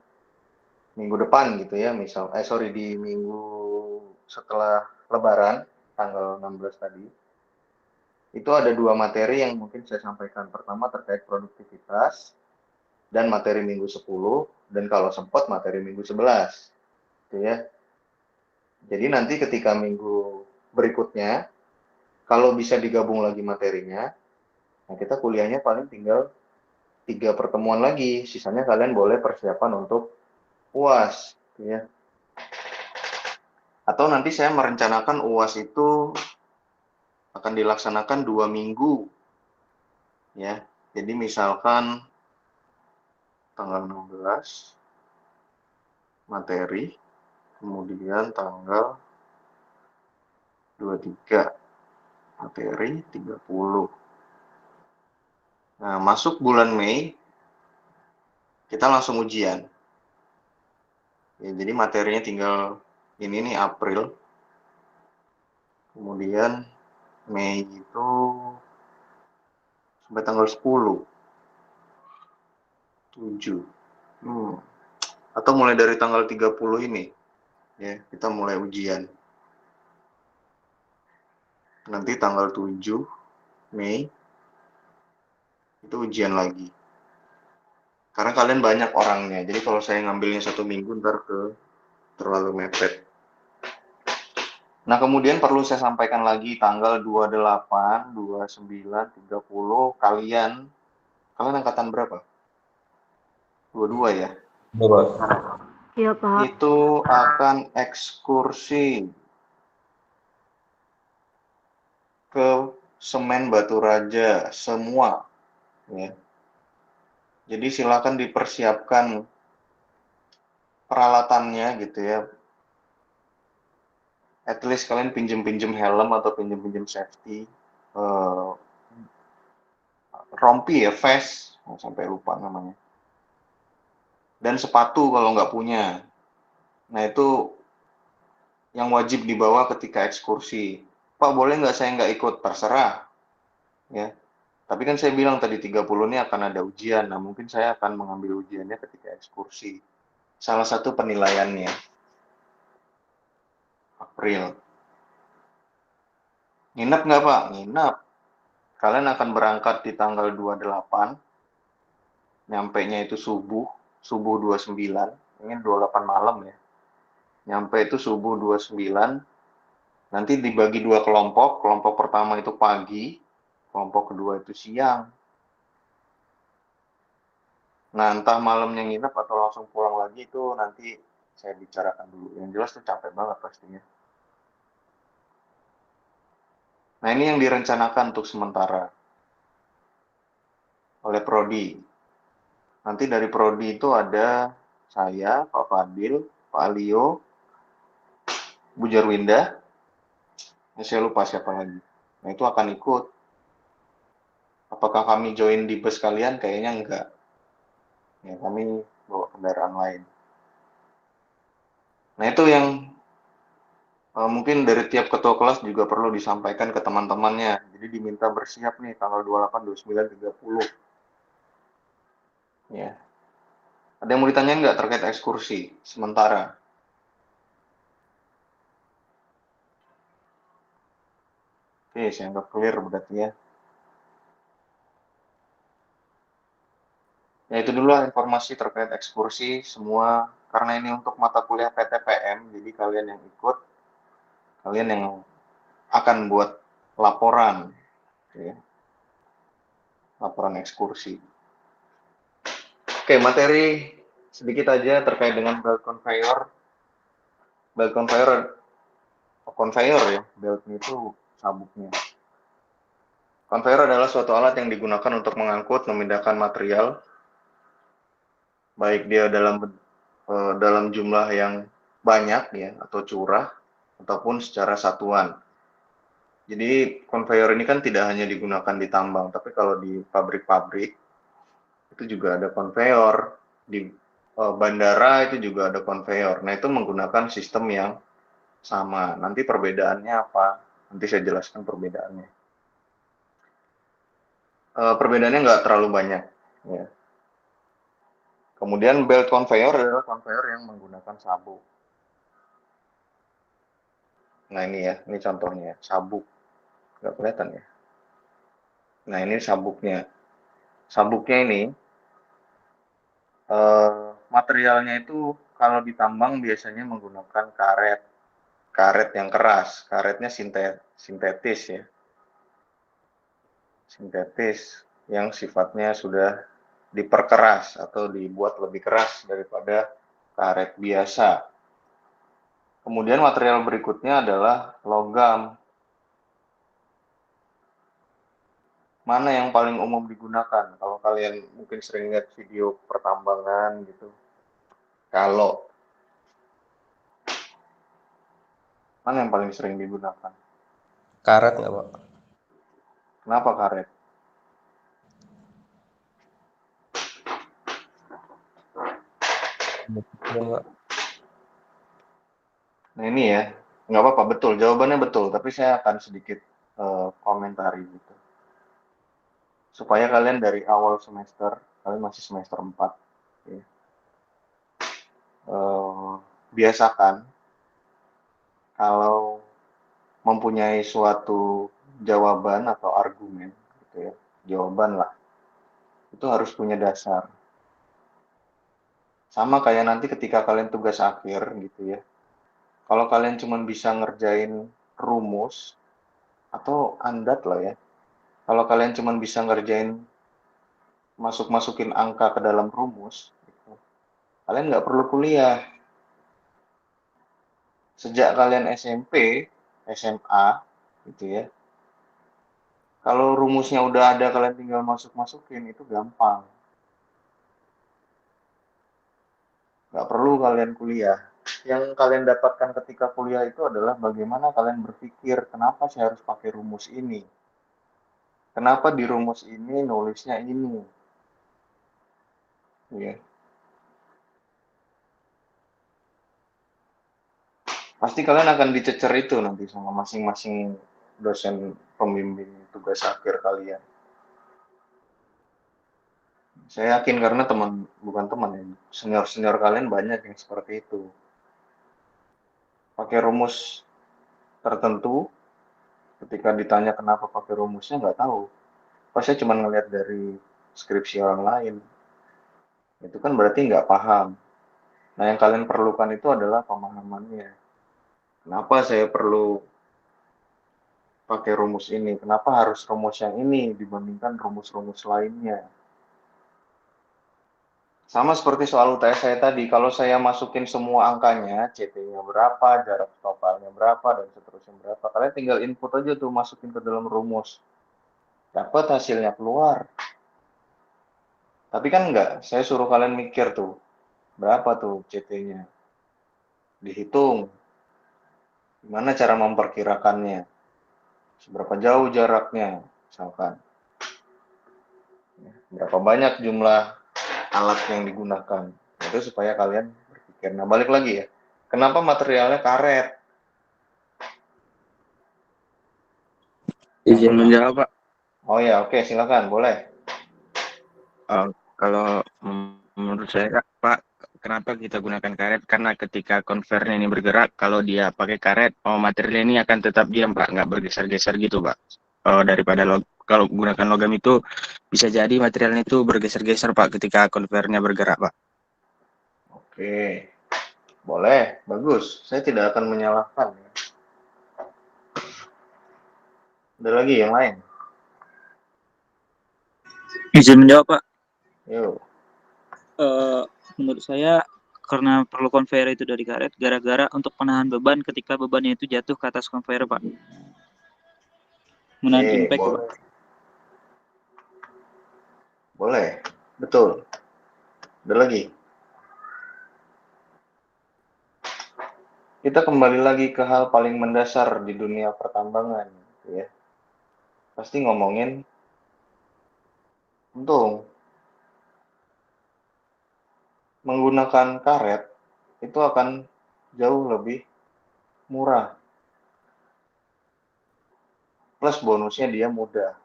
minggu depan gitu ya, di minggu setelah Lebaran, tanggal 16 tadi. Itu ada 2 materi yang mungkin saya sampaikan. Pertama terkait produktivitas dan materi minggu 10, dan kalau sempat materi minggu 11. Gitu ya. Jadi nanti ketika minggu berikutnya, kalau bisa digabung lagi materinya, nah kita kuliahnya paling tinggal 3 pertemuan lagi. Sisanya kalian boleh persiapan untuk UAS. Gitu ya. Atau nanti saya merencanakan UAS itu akan dilaksanakan 2 minggu. Ya, jadi misalkan tanggal 16 materi, kemudian tanggal 23 materi 30. Nah, masuk bulan Mei kita langsung ujian. Ya, jadi materinya tinggal ini nih April. Kemudian Mei itu sampai tanggal 10. 7. Atau mulai dari tanggal 30 ini. Ya, kita mulai ujian. Nanti tanggal 7 Mei itu ujian lagi. Karena kalian banyak orangnya, jadi kalau saya ngambilnya 1 minggu ntar terlalu mepet. Nah, kemudian perlu saya sampaikan lagi tanggal 28, 29, 30 kalian angkatan berapa? 22 ya? Pak. Iya, Pak. Itu akan ekskursi ke Semen Batu Raja semua ya. Jadi silakan dipersiapkan peralatannya gitu ya. At least kalian pinjem-pinjem helm atau pinjem-pinjem safety. Rompi ya, vest, sampai lupa namanya. Dan sepatu kalau nggak punya. Nah itu yang wajib dibawa ketika ekskursi. Pak, boleh nggak saya nggak ikut? Terserah. Ya. Tapi kan saya bilang tadi 30 ini akan ada ujian. Nah, mungkin saya akan mengambil ujiannya ketika ekskursi. Salah satu penilaiannya. April. Nginep nggak, Pak? Nginep. Kalian akan berangkat di tanggal 28. Nyampainya itu subuh 29. Ini 28 malam ya. Nyampe itu subuh 29. Nanti dibagi 2 kelompok. Kelompok pertama itu pagi. Kelompok kedua itu siang. Nah, entah malamnya nginep atau langsung pulang lagi itu nanti saya bicarakan dulu. Yang jelas tuh capek banget pastinya. Nah, ini yang direncanakan untuk sementara oleh Prodi. Nanti dari Prodi itu ada saya, Pak Fadil, Pak Alio, Bu Jarwinda. Saya lupa siapa lagi. Nah, itu akan ikut. Apakah kami join di bus kalian? Kayaknya enggak. Ya, kami bawa kendaraan lain. Nah, itu yang mungkin dari tiap ketua kelas juga perlu disampaikan ke teman-temannya. Jadi diminta bersiap nih tanggal 28, 29, 30. Ya. Ada yang mau ditanyain nggak terkait ekskursi sementara? Oke, saya anggap clear berarti ya. Ya itu dulu informasi terkait ekskursi semua, karena ini untuk mata kuliah PTPM, jadi kalian yang ikut, kalian yang akan buat laporan, ya, laporan ekskursi. Oke, materi sedikit aja terkait dengan belt conveyor. Belt conveyor ya, beltnya itu sabuknya. Conveyor adalah suatu alat yang digunakan untuk mengangkut, memindahkan material, baik dia dalam jumlah yang banyak ya atau curah ataupun secara satuan. Jadi conveyor ini kan tidak hanya digunakan di tambang, tapi kalau di pabrik-pabrik itu juga ada conveyor, di bandara itu juga ada conveyor. Nah, itu menggunakan sistem yang sama. Nanti perbedaannya apa? Nanti saya jelaskan perbedaannya. Perbedaannya nggak terlalu banyak. Ya. Kemudian belt conveyor adalah conveyor yang menggunakan sabuk. Nah ini ya, ini contohnya sabuk. Nggak kelihatan ya. Nah ini sabuknya. Sabuknya ini materialnya itu kalau ditambang biasanya menggunakan karet yang keras. Karetnya sintetis ya. Sintetis yang sifatnya sudah diperkeras atau dibuat lebih keras daripada karet biasa. Kemudian material berikutnya adalah logam. Mana yang paling umum digunakan? Kalau kalian mungkin sering lihat video pertambangan gitu. Kalau mana yang paling sering digunakan? Karet nggak, Pak? Kenapa karet? Iya, Pak. Nah ini ya, nggak apa-apa, betul. Jawabannya betul, tapi saya akan sedikit komentari gitu. Supaya kalian dari awal semester, kalian masih semester 4, ya, biasakan kalau mempunyai suatu jawaban atau argumen, gitu ya, jawaban lah, itu harus punya dasar. Sama kayak nanti ketika kalian tugas akhir gitu ya, kalau kalian cuma bisa ngerjain rumus atau andat lah ya, kalau kalian cuma bisa ngerjain masukin angka ke dalam rumus, gitu, kalian nggak perlu kuliah. Sejak kalian SMP, SMA, gitu ya, kalau rumusnya udah ada, kalian tinggal masukin, itu gampang. Nggak perlu kalian kuliah. Yang kalian dapatkan ketika kuliah itu adalah bagaimana kalian berpikir, kenapa saya harus pakai rumus ini? Kenapa di rumus ini nulisnya ini? Ya. Pasti kalian akan dicecer itu nanti sama masing-masing dosen pembimbing tugas akhir kalian. Saya yakin karena bukan teman ya, senior-senior kalian banyak yang seperti itu. Pakai rumus tertentu, ketika ditanya kenapa pakai rumusnya nggak tahu. Pas saya cuma ngeliat dari skripsi orang lain, itu kan berarti nggak paham. Nah yang kalian perlukan itu adalah pemahamannya. Kenapa saya perlu pakai rumus ini? Kenapa harus rumus yang ini dibandingkan rumus-rumus lainnya? Sama seperti soal UTS saya tadi, kalau saya masukin semua angkanya, CT-nya berapa, jarak totalnya berapa, dan seterusnya berapa, kalian tinggal input aja tuh, masukin ke dalam rumus. Dapat hasilnya keluar. Tapi kan enggak, saya suruh kalian mikir tuh, berapa tuh CT-nya. Dihitung. Gimana cara memperkirakannya. Seberapa jauh jaraknya, misalkan. Berapa banyak jumlah alat yang digunakan. Itu supaya kalian berpikir. Nah, balik lagi ya. Kenapa materialnya karet? Izin menjawab, Pak. Oh ya, oke, silakan, boleh. Kalau menurut saya, Pak, kenapa kita gunakan karet? Karena ketika konvernya ini bergerak, kalau dia pakai karet, materialnya ini akan tetap diam, Pak, nggak bergeser-geser gitu, Pak. Daripada kalau gunakan logam itu bisa jadi materialnya itu bergeser-geser, Pak, ketika konvernya bergerak, Pak. Oke, boleh, bagus. Saya tidak akan menyalahkan. Ada lagi yang lain? Izin menjawab, Pak. Yuk. Menurut saya karena perlu conveyor itu dari karet gara-gara untuk menahan beban ketika bebannya itu jatuh ke atas conveyor, Pak. Menahan Oke, impact, Pak. boleh. Boleh, betul. Ada lagi? Kita kembali lagi ke hal paling mendasar di dunia pertambangan, gitu ya. Pasti ngomongin untung. Menggunakan karet itu akan jauh lebih murah. Plus bonusnya dia mudah.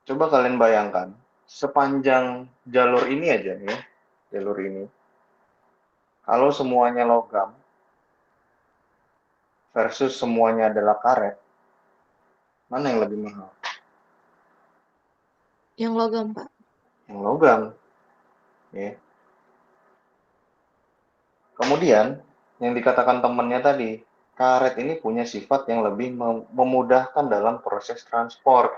Coba kalian bayangkan, sepanjang jalur ini aja nih, jalur ini. Kalau semuanya logam versus semuanya adalah karet, mana yang lebih mahal? Yang logam, Pak. Yang logam. Ya. Kemudian, yang dikatakan temannya tadi, karet ini punya sifat yang lebih memudahkan dalam proses transport.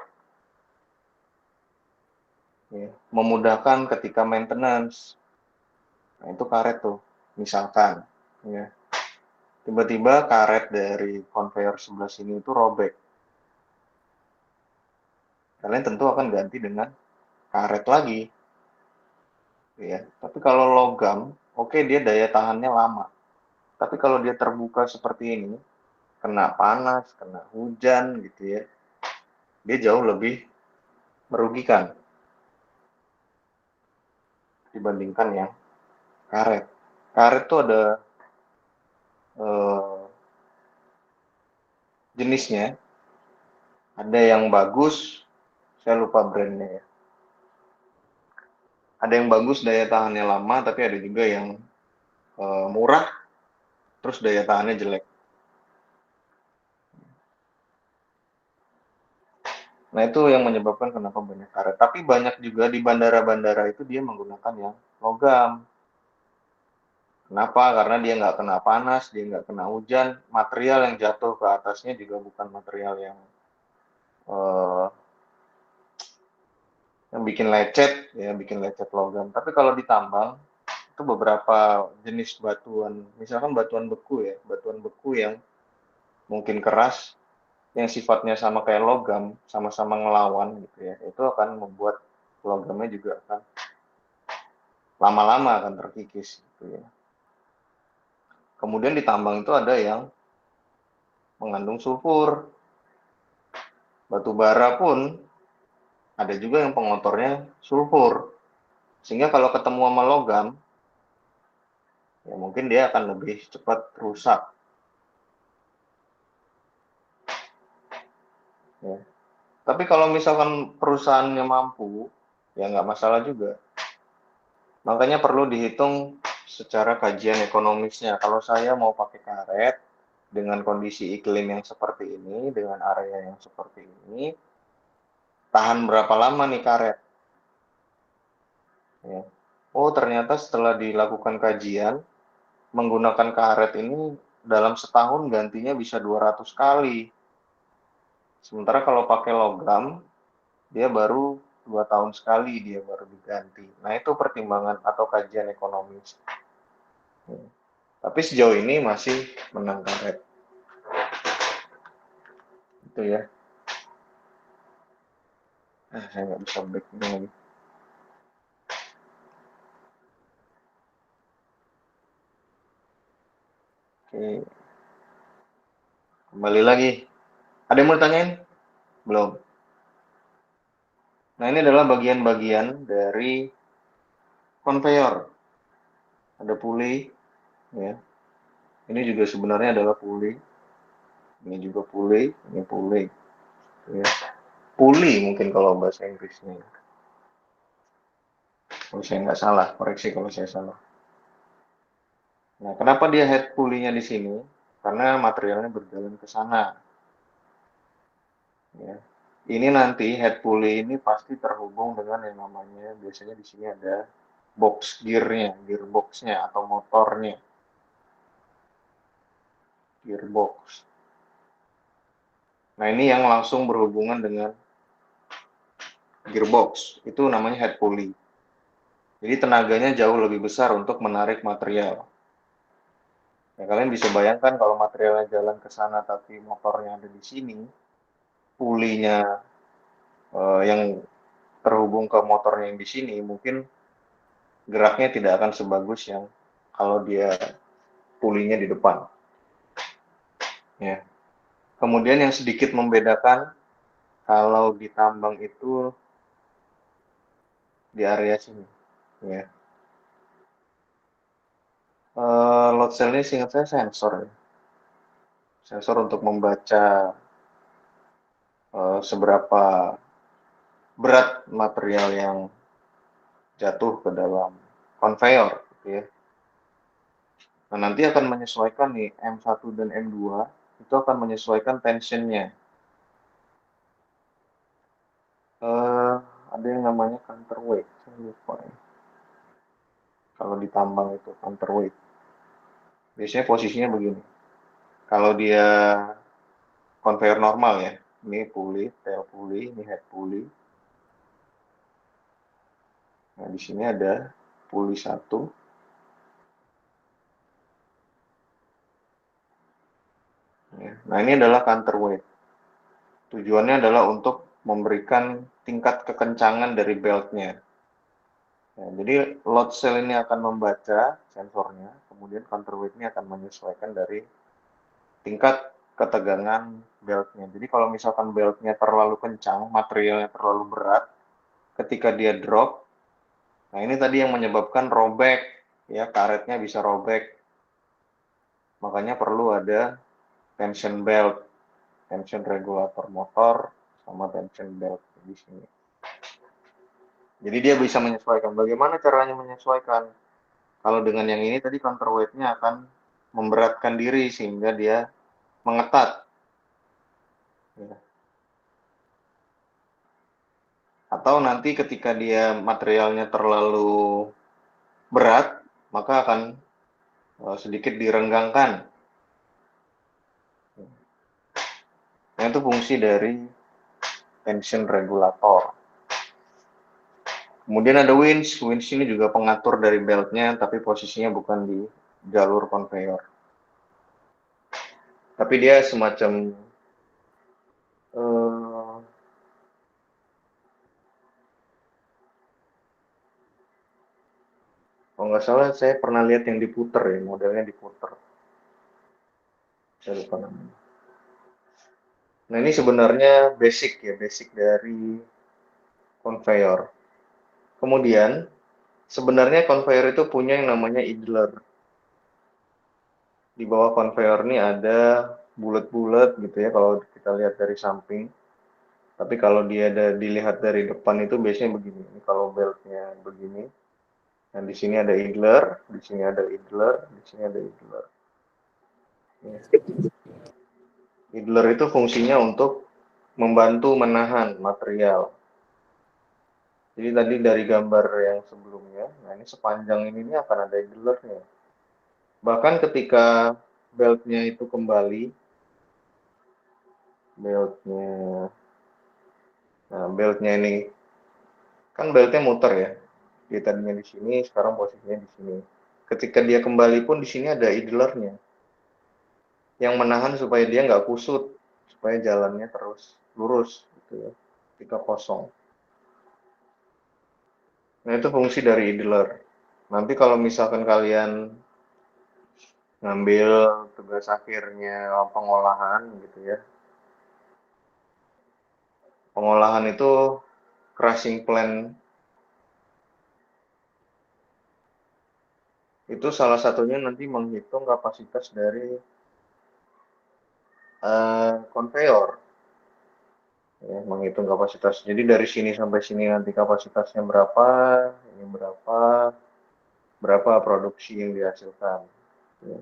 Ya. Memudahkan ketika maintenance. Nah, itu karet tuh. Misalkan, ya. Tiba-tiba karet dari conveyor sebelah sini itu robek. Kalian tentu akan ganti dengan karet lagi. Ya. Tapi kalau logam, oke, dia daya tahannya lama. Tapi kalau dia terbuka seperti ini, kena panas, kena hujan gitu ya, dia jauh lebih merugikan dibandingkan yang karet. Karet tuh ada jenisnya, ada yang bagus, saya lupa brandnya ya. Ada yang bagus daya tahannya lama, tapi ada juga yang murah, terus daya tahannya jelek. Nah, itu yang menyebabkan kenapa banyak karet. Tapi banyak juga di bandara-bandara itu dia menggunakan yang logam. Kenapa? Karena dia nggak kena panas, dia nggak kena hujan. Material yang jatuh ke atasnya juga bukan material yang bikin lecet, ya bikin lecet logam. Tapi kalau ditambang, itu beberapa jenis batuan, misalkan batuan beku ya, batuan beku yang mungkin keras, yang sifatnya sama kayak logam, sama-sama ngelawan gitu ya, itu akan membuat logamnya juga akan lama-lama akan terkikis gitu ya. Kemudian ditambang itu ada yang mengandung sulfur. Batu bara pun ada juga yang pengotornya sulfur. Sehingga kalau ketemu sama logam, ya mungkin dia akan lebih cepat rusak. Ya. Tapi kalau misalkan perusahaannya mampu, ya nggak masalah juga. Makanya perlu dihitung secara kajian ekonomisnya. Kalau saya mau pakai karet dengan kondisi iklim yang seperti ini, dengan area yang seperti ini, tahan berapa lama nih karet? Ya. Oh, ternyata setelah dilakukan kajian, menggunakan karet ini dalam setahun gantinya bisa 200 kali. Sementara kalau pakai logam, dia baru 2 tahun sekali dia baru diganti. Nah, itu pertimbangan atau kajian ekonomis. Ya. Tapi sejauh ini masih menang karet. Itu ya. Saya nggak bisa break ini lagi. Oke. Kembali lagi. Ada yang mau ditanyain? Belum. Nah, ini adalah bagian-bagian dari konveyor. Ada puli, ya. Ini juga sebenarnya adalah puli. Ini juga puli, ini puli. Ya. Puli mungkin kalau bahasa Inggrisnya. Kalau saya nggak salah, koreksi kalau saya salah. Nah, kenapa dia head pulley-nya di sini? Karena materialnya berjalan ke sana. Ya. Ini nanti head pulley ini pasti terhubung dengan yang namanya, biasanya di sini ada box gear-nya, gearbox-nya atau motornya. Gearbox. Nah, ini yang langsung berhubungan dengan gearbox. Itu namanya head pulley. Jadi tenaganya jauh lebih besar untuk menarik material. Ya, kalian bisa bayangkan kalau materialnya jalan ke sana tapi motornya ada di sini, pulinya yang terhubung ke motornya yang di sini, mungkin geraknya tidak akan sebagus yang kalau dia pulinya di depan. Ya. Kemudian yang sedikit membedakan kalau di tambang itu di area sini. Ya. Load cell ini seingat saya sensor ya. Sensor untuk membaca seberapa berat material yang jatuh ke dalam konveyor gitu ya. Nah, nanti akan menyesuaikan nih M1 dan M2 itu akan menyesuaikan tensionnya. Ada yang namanya counterweight, saya lupa ya. Kalau ditambang itu counterweight. Biasanya posisinya begini. Kalau dia konveyor normal ya, ini pulley, tail pulley, ini head pulley. Nah, di sini ada pulley 1. Nah, ini adalah counterweight. Tujuannya adalah untuk memberikan tingkat kekencangan dari beltnya. Nah, jadi load cell ini akan membaca sensornya, kemudian counterweight ini akan menyesuaikan dari tingkat ketegangan beltnya. Jadi kalau misalkan beltnya terlalu kencang, materialnya terlalu berat, ketika dia drop, nah ini tadi yang menyebabkan robek, ya karetnya bisa robek. Makanya perlu ada tension belt, tension regulator motor, sama tension belt di sini. Jadi dia bisa menyesuaikan. Bagaimana caranya menyesuaikan? Kalau dengan yang ini tadi counterweight-nya akan memberatkan diri sehingga dia mengetat. Ya. Atau nanti ketika dia materialnya terlalu berat, maka akan sedikit direnggangkan. Nah, itu fungsi dari tension regulator. Kemudian ada winch. Winch ini juga pengatur dari beltnya, tapi posisinya bukan di jalur konveyor. Tapi dia semacam kalau nggak salah saya pernah lihat yang diputer ya, modelnya diputer. Saya lupa namanya. Nah, ini sebenarnya basic ya, basic dari konveyor. Kemudian sebenarnya konveyor itu punya yang namanya idler. Di bawah konveyor ini ada bulat-bulat gitu ya kalau kita lihat dari samping. Tapi kalau dia dilihat dari depan itu biasanya begini. Ini kalau beltnya begini. Nah, di sini ada idler, di sini ada idler, di sini ada idler. Ya. Idler itu fungsinya untuk membantu menahan material. Jadi tadi dari gambar yang sebelumnya, nah ini sepanjang ini akan ada idlernya. Bahkan ketika beltnya itu kembali, beltnya ini kan beltnya muter ya. Dia tadinya di sini, sekarang posisinya di sini. Ketika dia kembali pun di sini ada idlernya yang menahan supaya dia nggak kusut, supaya jalannya terus lurus gitu ya, ketika kosong. Nah, itu fungsi dari idler. Nanti kalau misalkan kalian ngambil tugas akhirnya pengolahan gitu ya. Pengolahan itu crushing plant Itu salah satunya nanti menghitung kapasitas dari konveyor. Ya, menghitung kapasitas. Jadi dari sini sampai sini nanti kapasitasnya berapa, ini berapa produksi yang dihasilkan. Ya.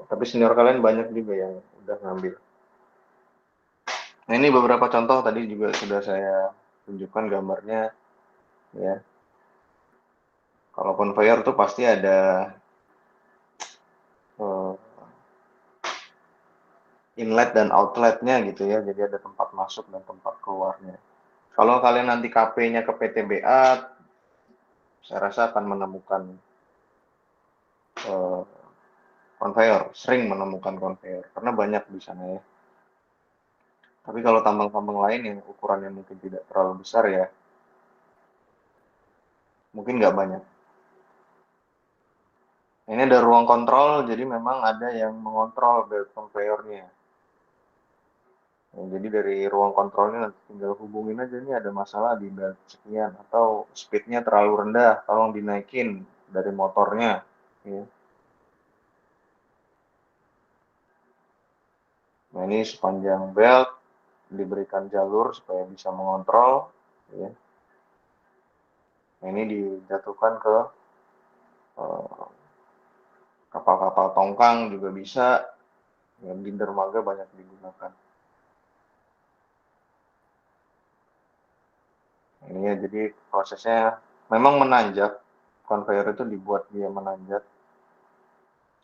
Tapi senior kalian banyak juga yang udah ngambil. Nah, ini beberapa contoh tadi juga sudah saya tunjukkan gambarnya, ya. Kalau conveyor tuh pasti ada inlet dan outletnya gitu ya, jadi ada tempat masuk dan tempat keluarnya. Kalau kalian nanti KP-nya ke PTBA, saya rasa akan menemukan conveyor, sering menemukan conveyor, karena banyak di sana ya. Tapi kalau tambang-tambang lain yang ukurannya mungkin tidak terlalu besar ya, mungkin nggak banyak. Ini ada ruang kontrol, jadi memang ada yang mengontrol belt conveyornya. Ya, jadi dari ruang kontrolnya nanti tinggal hubungin aja, ini ada masalah di belt sekian, atau speednya terlalu rendah, tolong dinaikin dari motornya. Ya. Nah, ini sepanjang belt diberikan jalur supaya bisa mengontrol. Ya. Nah, ini dijatuhkan ke kapal-kapal tongkang juga bisa, ya, di dermaga banyak digunakan. Ini ya, jadi prosesnya memang menanjak, conveyor itu dibuat dia menanjak,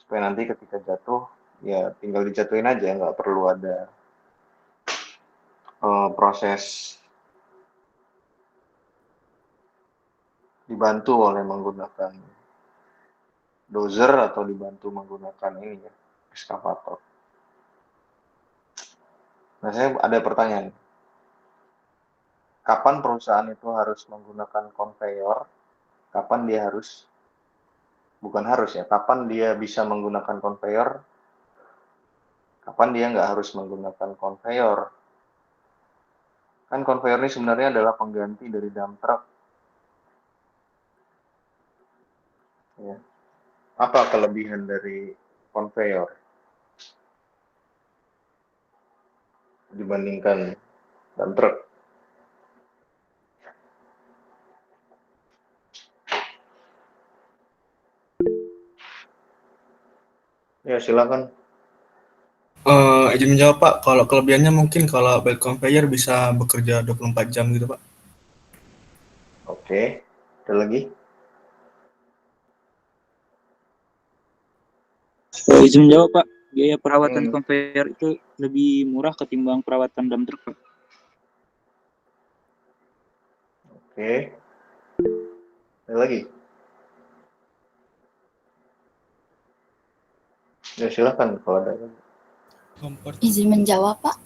supaya nanti ketika jatuh, ya tinggal dijatuhin aja, nggak perlu ada proses dibantu oleh menggunakan dozer atau dibantu menggunakan ini ya, eskavator. Nah, saya ada pertanyaan. Kapan perusahaan itu harus menggunakan conveyor? Kapan dia harus, bukan harus ya, kapan dia bisa menggunakan conveyor? Kapan dia nggak harus menggunakan conveyor? Kan conveyor ini sebenarnya adalah pengganti dari dump truck. Ya. Apa kelebihan dari conveyor dibandingkan dump truck? Ya, silakan. Izin menjawab Pak, kalau kelebihannya mungkin kalau belt conveyor bisa bekerja 24 jam gitu Pak. Oke, ada lagi? Izin menjawab Pak, biaya perawatan conveyor itu lebih murah ketimbang perawatan dump truck Pak. Oke, ada lagi? Ya, silakan kalau ada lagi. Izin menjawab, Pak.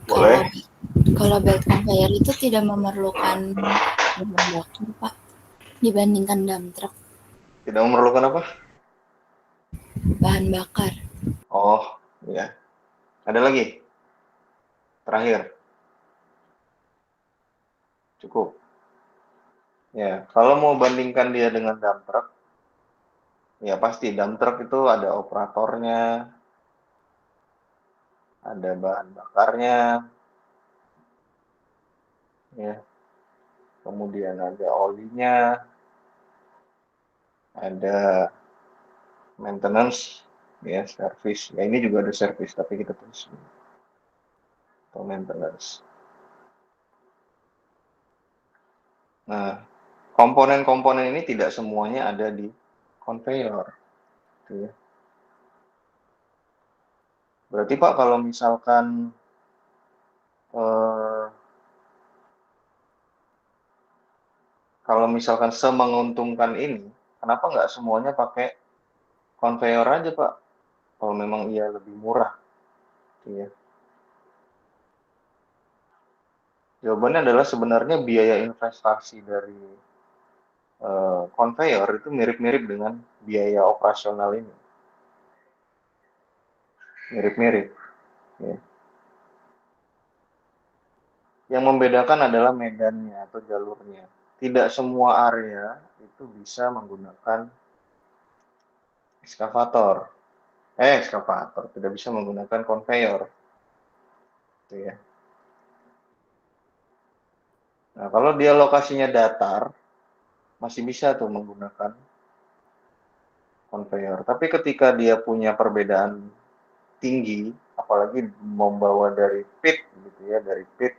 Boleh. Kalau belt conveyor itu tidak memerlukan bahan bakar, Pak, dibandingkan dump truck. Tidak memerlukan apa? Bahan bakar. Oh, ya. Ada lagi? Terakhir. Cukup. Ya, kalau mau bandingkan dia dengan dump truck, ya pasti dump truck itu ada operatornya, ada bahan bakarnya, ya. Kemudian ada olinya, ada maintenance, ya, service. Ya, ini juga ada service, tapi kita tulis atau maintenance. Nah, komponen-komponen ini tidak semuanya ada di conveyor. Gitu ya. Berarti Pak, kalau misalkan semenguntungkan ini, kenapa nggak semuanya pakai conveyor aja Pak? Kalau memang iya lebih murah. Gitu ya. Jawabannya adalah sebenarnya biaya investasi dari conveyor itu mirip-mirip dengan biaya operasional ini. Mirip-mirip. Ya. Yang membedakan adalah medannya atau jalurnya. tidak semua area itu bisa menggunakan ekskavator. Ekskavator tidak bisa menggunakan konveyor. Gitu ya. Nah, kalau dia lokasinya datar, masih bisa tuh menggunakan konveyor. Tapi ketika dia punya perbedaan tinggi, apalagi membawa dari pit gitu ya, dari pit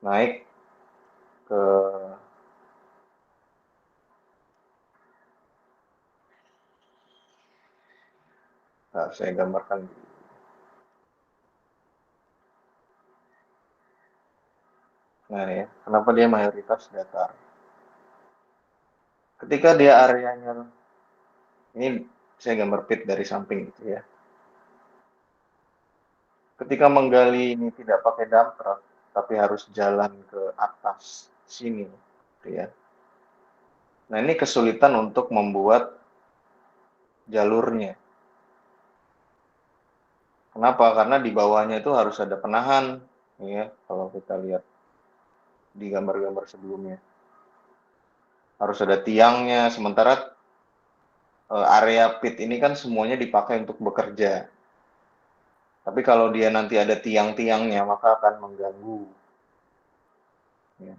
naik ke saya gambarkan. Nah ya, kenapa dia mayoritas datar? Ketika dia areanya, ini saya gambar pit dari samping gitu ya. Ketika menggali ini tidak pakai dump truck, tapi harus jalan ke atas sini, gitu ya. Nah ini kesulitan untuk membuat jalurnya. Kenapa? Karena di bawahnya itu harus ada penahan, ya. Kalau kita lihat di gambar-gambar sebelumnya, harus ada tiangnya. Sementara area pit ini kan semuanya dipakai untuk bekerja. Tapi kalau dia nanti ada tiang-tiangnya, maka akan mengganggu. Ya.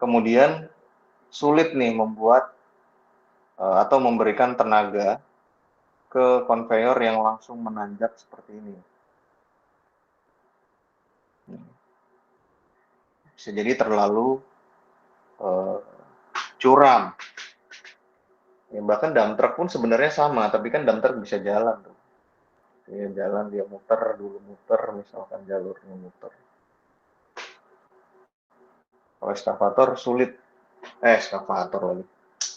Kemudian sulit nih membuat atau memberikan tenaga ke konveyor yang langsung menanjak seperti ini. Bisa jadi terlalu curam. Ya, bahkan dump truck pun sebenarnya sama, tapi kan dump truck bisa jalan tuh. Ya, jalan dia muter dulu, misalkan jalurnya muter. Kalau ekskavator sulit. Ekskavator lagi.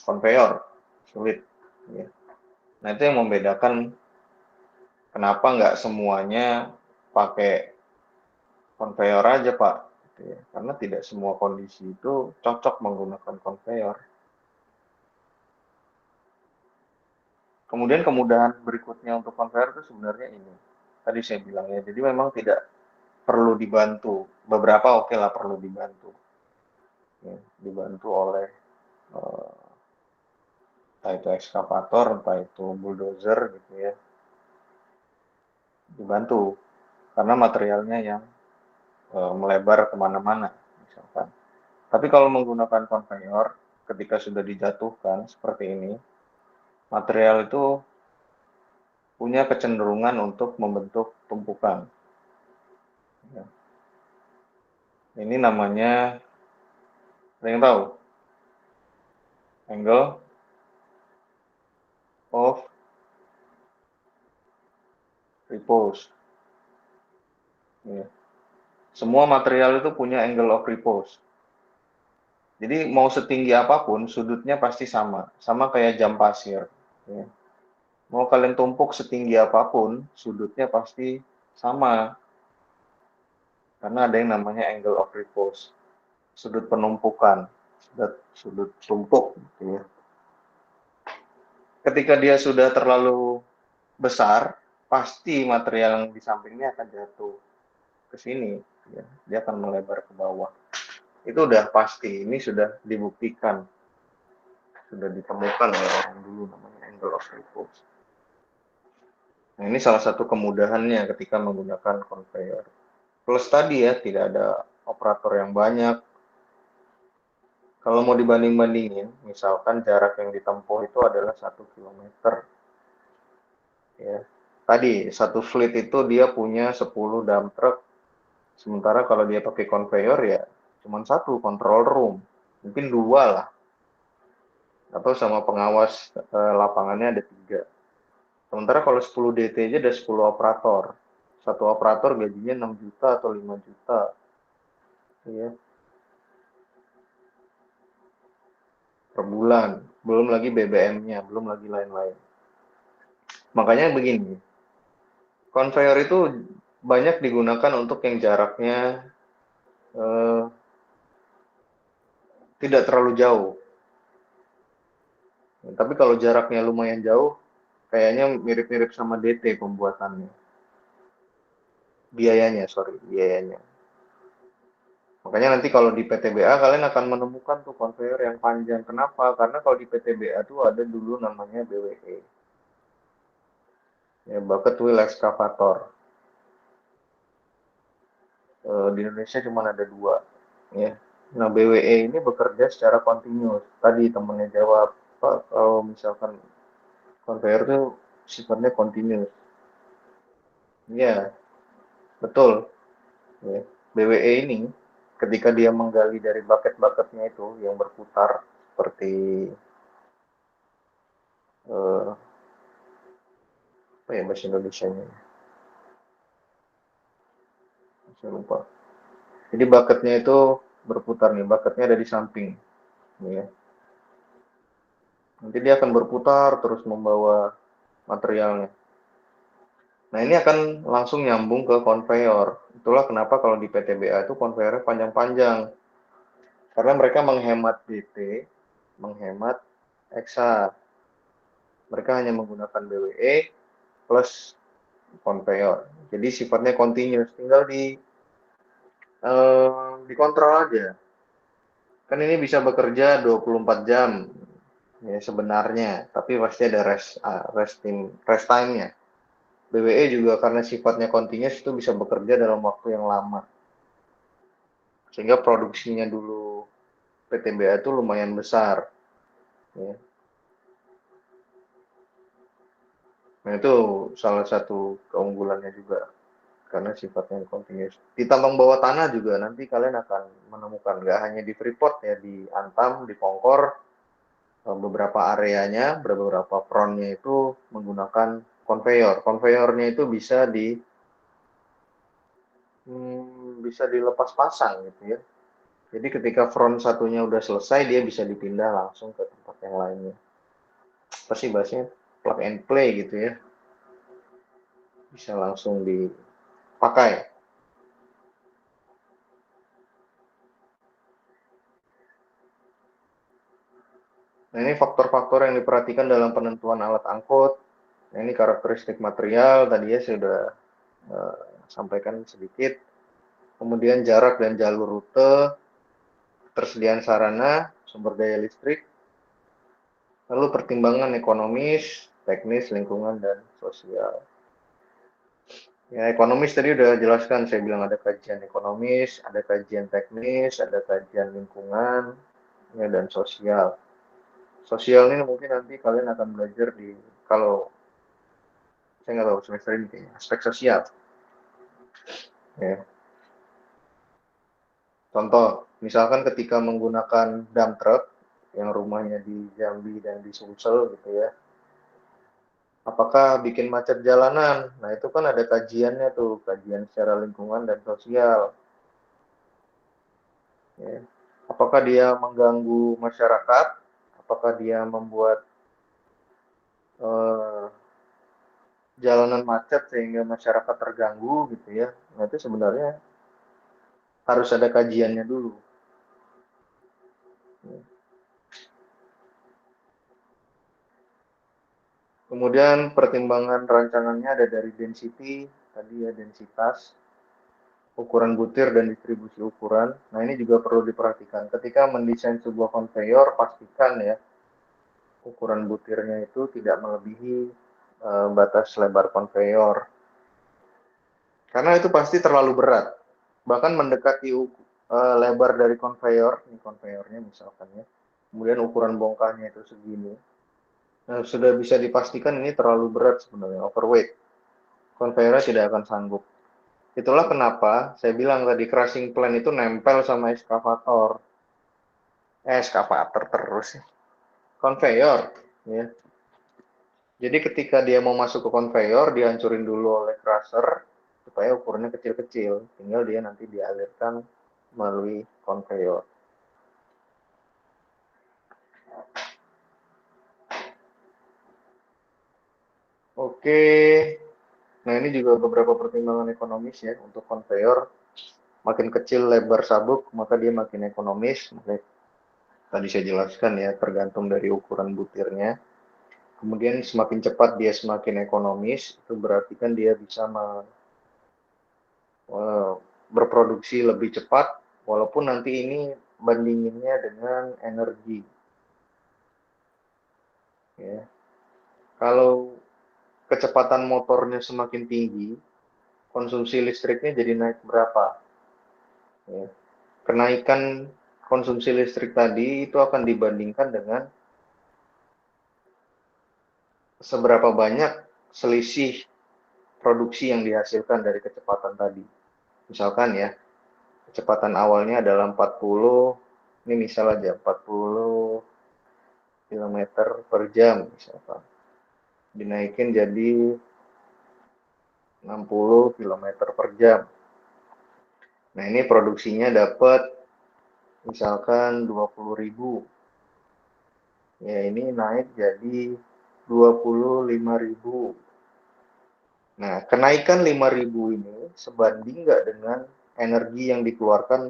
Konveyor sulit. Ya. Nah itu yang membedakan kenapa nggak semuanya pakai konveyor aja Pak. Ya, karena tidak semua kondisi itu cocok menggunakan konveyor. Kemudian kemudahan berikutnya untuk konveyor itu sebenarnya ini. Tadi saya bilang ya, jadi memang tidak perlu dibantu. Beberapa oke lah perlu dibantu. Ya, dibantu oleh entah itu ekskavator, entah itu bulldozer gitu ya. Dibantu. Karena materialnya yang melebar kemana-mana misalkan. Tapi kalau menggunakan konveyor, ketika sudah dijatuhkan seperti ini, material itu punya kecenderungan untuk membentuk tumpukan. Ya. Ini namanya, ada yang tahu? Angle of repose. Ya. Semua material itu punya angle of repose. Jadi mau setinggi apapun, sudutnya pasti sama. Sama kayak jam pasir. Ya. Mau kalian tumpuk setinggi apapun, sudutnya pasti sama. Karena ada yang namanya angle of repose. Sudut penumpukan. Sudut tumpuk. Gitu ya. Ketika dia sudah terlalu besar, pasti material yang di sampingnya akan jatuh ke sini. Ya. Dia akan melebar ke bawah. Itu udah pasti, ini sudah dibuktikan, sudah ditemukan oleh orang dulu namanya angle of repose. Nah ini salah satu kemudahannya ketika menggunakan konveyor. Plus tadi ya, tidak ada operator yang banyak. Kalau mau dibanding-bandingin, misalkan jarak yang ditempuh itu adalah 1 km. Ya. Tadi, satu fleet itu dia punya 10 dump truck, sementara kalau dia pakai konveyor ya cuma satu control room, mungkin 2 lah, atau sama pengawas lapangannya ada 3. Sementara kalau 10 DT aja ada 10 operator, satu operator gajinya 6 juta atau 5 juta, ya, per bulan, belum lagi BBM-nya, belum lagi lain-lain. Makanya begini, konveyor itu banyak digunakan untuk yang jaraknya tidak terlalu jauh. Tapi kalau jaraknya lumayan jauh, kayaknya mirip-mirip sama DT pembuatannya. Biayanya. Makanya nanti kalau di PTBA kalian akan menemukan tuh conveyor yang panjang. Kenapa? Karena kalau di PTBA tuh ada dulu namanya BWE. Ya, bucket wheel excavator. Di Indonesia cuma ada 2. Ya. Nah, BWE ini bekerja secara kontinus. Tadi temennya jawab, Pak, kalau misalkan conveyor tuh sifatnya kontinus. Ya, betul. Ya. BWE ini ketika dia menggali dari bucket-bucketnya itu yang berputar seperti apa ya bahasa Indonesianya? Saya lupa. Jadi bucketnya itu berputar nih, bucketnya ada di samping. Ya. Nanti dia akan berputar terus membawa materialnya. Nah, ini akan langsung nyambung ke conveyor. Itulah kenapa kalau di PTBA itu conveyornya panjang-panjang. Karena mereka menghemat DT, menghemat EXA. Mereka hanya menggunakan BWE plus conveyor. Jadi sifatnya continuous, tinggal dikontrol aja. Kan ini bisa bekerja 24 jam ya sebenarnya, tapi pasti ada rest time-nya. BWE juga karena sifatnya continuous itu bisa bekerja dalam waktu yang lama. Sehingga produksinya dulu PTBA itu lumayan besar. Ya. Nah, itu salah satu keunggulannya juga. Karena sifatnya continuous. Di tambang bawah tanah juga nanti kalian akan menemukan, nggak hanya di Freeport ya, di Antam, di Pongkor, beberapa areanya, beberapa frontnya itu menggunakan conveyor. Conveyornya itu bisa dilepas pasang gitu ya. Jadi ketika front satunya udah selesai, dia bisa dipindah langsung ke tempat yang lainnya. Pasti bahasanya plug and play gitu ya. Bisa langsung dipakai. Nah, ini faktor-faktor yang diperhatikan dalam penentuan alat angkut. Nah, ini karakteristik material, tadi ya saya sudah sampaikan sedikit. Kemudian jarak dan jalur rute, ketersediaan sarana, sumber daya listrik, lalu pertimbangan ekonomis, teknis, lingkungan, dan sosial. Ya, ekonomis tadi udah jelaskan, saya bilang ada kajian ekonomis, ada kajian teknis, ada kajian lingkungan, ya, dan sosial. Sosial ini mungkin nanti kalian akan belajar kalau saya nggak tahu semester ini kayaknya, aspek sosial. Ya. Contoh, misalkan ketika menggunakan dump truck yang rumahnya di Jambi dan di Sumsel gitu ya, apakah bikin macet jalanan? Nah, itu kan ada kajiannya tuh, kajian secara lingkungan dan sosial. Ya. Apakah dia mengganggu masyarakat? Apakah dia membuat jalanan macet sehingga masyarakat terganggu gitu ya? Nah, itu sebenarnya harus ada kajiannya dulu. Kemudian pertimbangan rancangannya ada dari density, tadi ya densitas, ukuran butir dan distribusi ukuran. Nah, ini juga perlu diperhatikan. Ketika mendesain sebuah conveyor, pastikan ya ukuran butirnya itu tidak melebihi batas lebar conveyor. Karena itu pasti terlalu berat. Bahkan mendekati lebar dari conveyor, ini conveyornya misalkan ya. Kemudian ukuran bongkahnya itu segini. Nah, sudah bisa dipastikan ini terlalu berat sebenarnya, overweight. Conveyornya tidak akan sanggup. Itulah kenapa saya bilang tadi crushing plan itu nempel sama eskavator. Eskavator terus. Conveyor. Ya. Jadi ketika dia mau masuk ke conveyor, dihancurin dulu oleh crusher supaya ukurannya kecil-kecil. Tinggal dia nanti dialirkan melalui conveyor. Oke. Nah, ini juga beberapa pertimbangan ekonomis ya untuk conveyor. Makin kecil lebar sabuk, maka dia makin ekonomis. Tadi saya jelaskan ya, tergantung dari ukuran butirnya. Kemudian semakin cepat dia semakin ekonomis, itu berarti kan dia bisa berproduksi lebih cepat Walaupun nanti ini bandinginnya dengan energi. Ya. Kalau kecepatan motornya semakin tinggi, konsumsi listriknya jadi naik berapa? Ya. Kenaikan konsumsi listrik tadi itu akan dibandingkan dengan seberapa banyak selisih produksi yang dihasilkan dari kecepatan tadi. Misalkan ya, kecepatan awalnya adalah 40, ini misal aja 40 km per jam misalkan. Dinaikin jadi 60 km per jam. Nah, ini produksinya dapat misalkan 20.000. Ya, ini naik jadi 25.000. Nah, kenaikan 5.000 ini sebanding nggak dengan energi yang dikeluarkan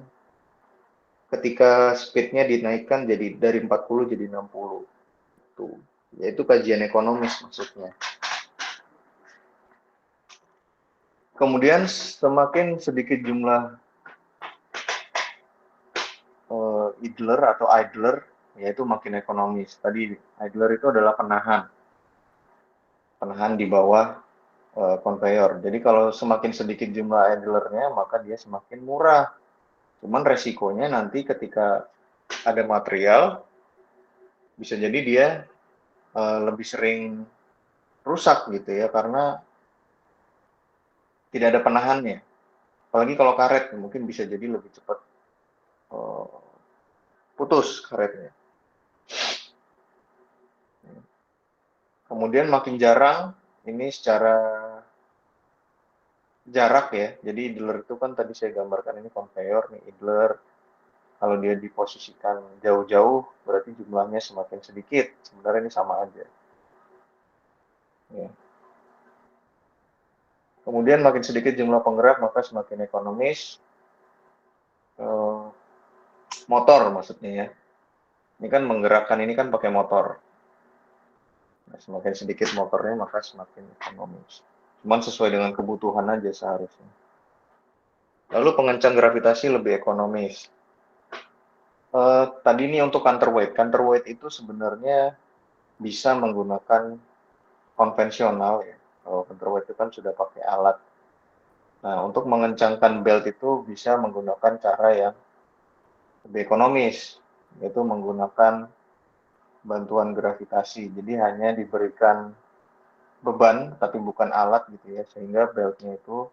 ketika speednya dinaikkan jadi dari 40 jadi 60. Itu, yaitu kajian ekonomis maksudnya. Kemudian semakin sedikit jumlah idler atau idler, yaitu makin ekonomis. Tadi idler itu adalah penahan di bawah konveyor. Jadi kalau semakin sedikit jumlah idlernya, maka dia semakin murah. Cuman resikonya nanti ketika ada material, bisa jadi dia lebih sering rusak gitu ya, karena tidak ada penahannya. Apalagi kalau karet, mungkin bisa jadi lebih cepat putus karetnya. Kemudian makin jarang, ini secara jarak ya. Jadi idler itu kan tadi saya gambarkan ini konveyor nih idler. Kalau dia diposisikan jauh-jauh, berarti jumlahnya semakin sedikit. Sebenarnya ini sama aja. Ya. Kemudian makin sedikit jumlah penggerak, maka semakin ekonomis. Motor maksudnya ya. Ini kan menggerakkan ini kan pakai motor. Nah, semakin sedikit motornya, maka semakin ekonomis. Cuman sesuai dengan kebutuhan aja seharusnya. Lalu pengencang gravitasi lebih ekonomis. Tadi ini untuk counterweight. Counterweight itu sebenarnya bisa menggunakan konvensional ya. Kalau counterweight itu kan sudah pakai alat. Nah, untuk mengencangkan belt itu bisa menggunakan cara yang lebih ekonomis, yaitu menggunakan bantuan gravitasi. Jadi hanya diberikan beban, tapi bukan alat gitu ya, sehingga beltnya itu,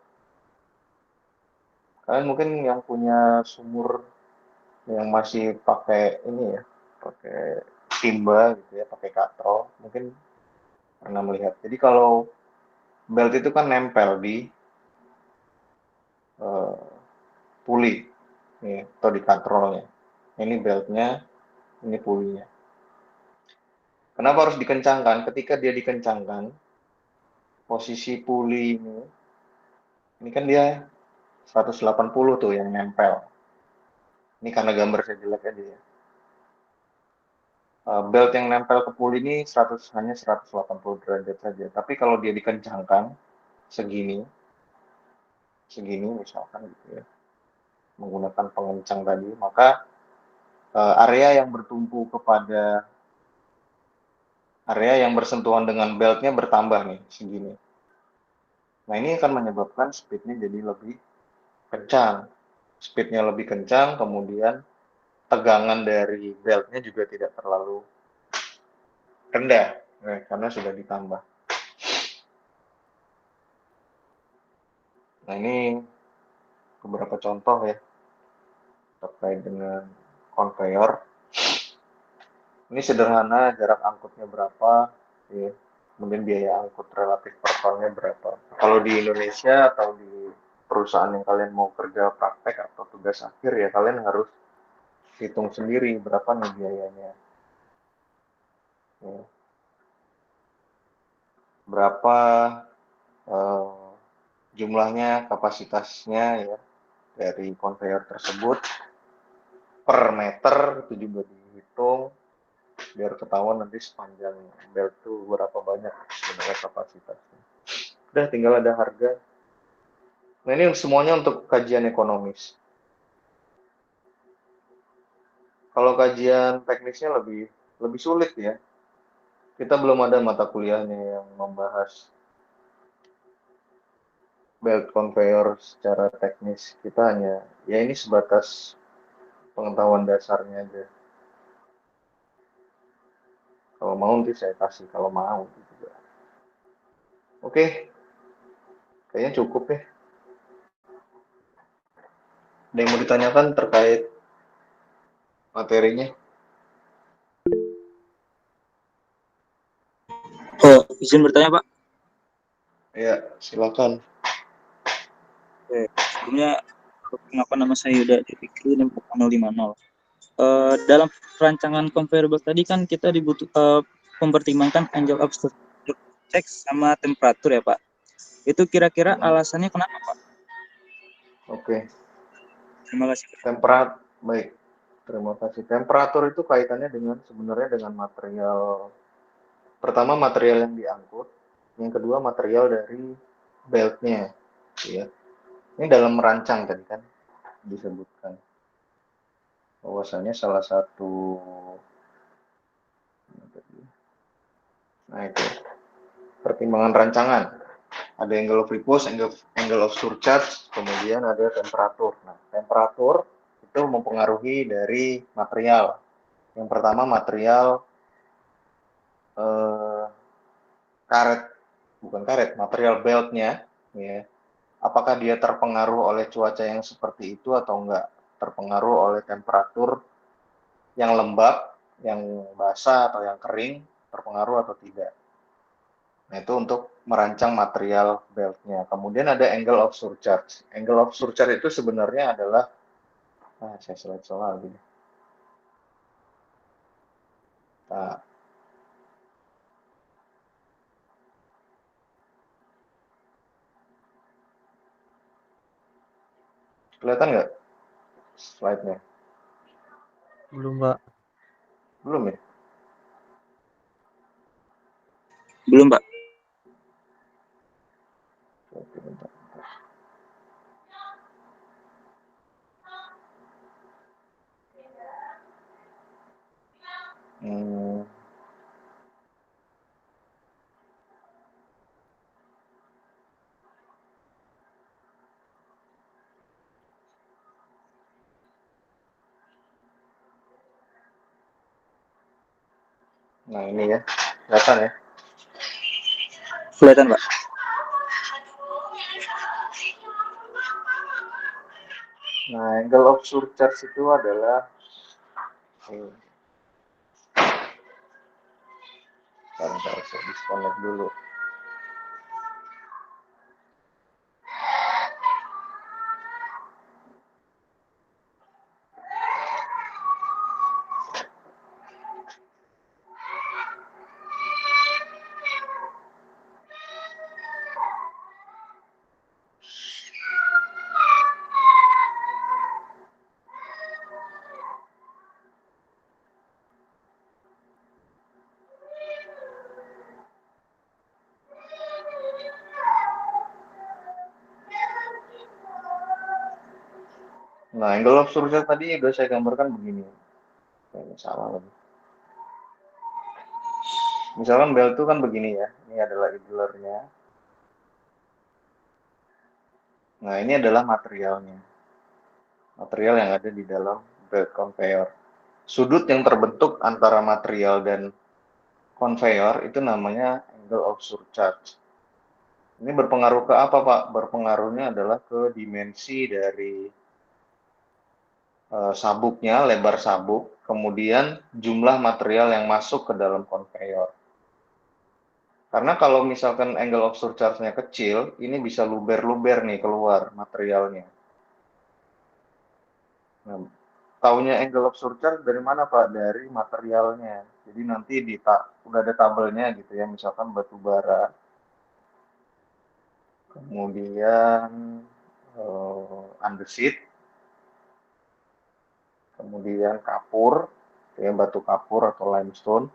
kalian mungkin yang punya sumur yang masih pakai ini ya, pakai timba gitu ya, pakai katrol, mungkin pernah melihat. Jadi kalau belt itu kan nempel di puli ya, atau di katrolnya. Ini beltnya, ini pulinya. Kenapa harus dikencangkan? Ketika dia dikencangkan, posisi puli ini kan dia 180 tuh yang nempel. Ini karena gambar saya jelek aja ya. Belt yang nempel ke puli ini hanya 180 derajat saja. Tapi kalau dia dikencangkan segini misalkan gitu ya, menggunakan pengencang tadi, maka area yang bertumpu kepada area yang bersentuhan dengan beltnya bertambah nih segini. Nah, ini akan menyebabkan speednya jadi lebih kencang. Speednya lebih kencang, kemudian tegangan dari beltnya juga tidak terlalu rendah, karena sudah ditambah. Nah, ini beberapa contoh ya terkait dengan konveyor. Ini sederhana, jarak angkutnya berapa, ya. Kemudian biaya angkut relatif per tonnya berapa. Kalau di Indonesia atau di perusahaan yang kalian mau kerja praktek atau tugas akhir ya, kalian harus hitung sendiri berapa nih biayanya. Ya. Berapa jumlahnya, kapasitasnya ya dari konveyor tersebut per meter, itu juga dihitung biar ketahuan nanti sepanjang belt itu berapa banyak sebenarnya kapasitasnya. Udah tinggal ada harga. Nah, ini semuanya untuk kajian ekonomis. Kalau kajian teknisnya lebih sulit ya. Kita belum ada mata kuliahnya yang membahas belt conveyor secara teknis. Kita hanya, ya ini sebatas pengetahuan dasarnya aja. Kalau mau nanti saya kasih, kalau mau gitu. Oke, kayaknya cukup ya. Ada yang mau ditanyakan terkait materinya? Oh, izin bertanya Pak. Ya, silakan. Oke, sebelumnya kenapa nama saya Yuda Fikri dan 050. Dalam perancangan conveyor belt tadi kan kita mempertimbangkan angle of check sama temperatur ya Pak. Itu kira-kira alasannya kenapa Pak? Oke. Terima kasih. Baik. Terima kasih. Temperatur itu kaitannya sebenarnya dengan material. Pertama material yang diangkut, yang kedua material dari beltnya, ya. Ini dalam merancang tadi kan disebutkan bahwasanya salah satu, nah itu pertimbangan rancangan. Ada angle of repose, angle of surcharge, kemudian ada temperatur. Nah, temperatur itu mempengaruhi dari material. Yang pertama material material beltnya, ya. Apakah dia terpengaruh oleh cuaca yang seperti itu atau enggak? Terpengaruh oleh temperatur yang lembab, yang basah atau yang kering, terpengaruh atau tidak? Nah, itu untuk merancang material beltnya. Kemudian ada angle of surcharge. Angle of surcharge itu sebenarnya adalah, saya slide lagi. Nah, kelihatan nggak slide-nya? Belum, Pak. Belum ya? Belum Pak. Oke, bentar. Nah, ini ya. Kelihatan ya? Kelihatan Pak. Nah, angle of surcharge itu adalah Bentar, saya disconnect dulu. Nah, angle of surcharge tadi udah saya gambarkan begini. Kayaknya salah lagi. Misalkan belt itu kan begini ya. Ini adalah idlernya. Nah, ini adalah materialnya. Material yang ada di dalam belt conveyor. Sudut yang terbentuk antara material dan conveyor itu namanya angle of surcharge. Ini berpengaruh ke apa, Pak? Berpengaruhnya adalah ke dimensi dari sabuknya, lebar sabuk, kemudian jumlah material yang masuk ke dalam conveyor. Karena kalau misalkan angle of surcharge-nya kecil, ini bisa luber-luber nih keluar materialnya. Nah, taunya angle of surcharge dari mana, Pak? Dari materialnya. Jadi nanti udah ada tabelnya gitu ya, misalkan batu bara, kemudian andesit, kemudian kapur, ya, batu kapur atau limestone,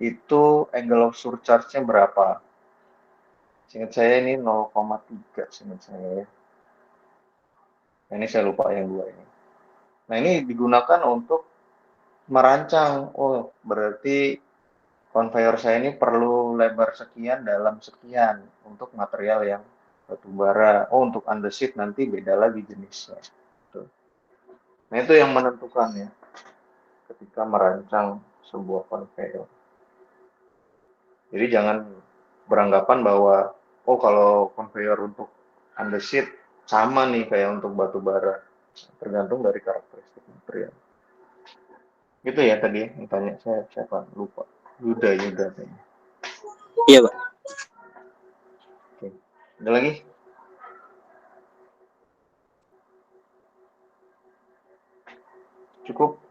itu angle of surcharge-nya berapa? Seingat saya ini 0,3 seingat saya ya. Nah, ini saya lupa yang dua ini. Nah, ini digunakan untuk merancang, oh berarti conveyor saya ini perlu lebar sekian dalam sekian untuk material yang batu bara. Oh untuk andesit nanti beda lagi jenisnya. Tuh. Nah itu yang menentukan ya ketika merancang sebuah conveyor. Jadi jangan beranggapan bahwa oh kalau conveyor untuk andesit sama nih kayak untuk batu bara. Tergantung dari karakteristik material. Gitu ya tadi yang tanya saya siapa lupa. Yuda kayaknya. Iya, Pak. Oke. Ada lagi? Cukup?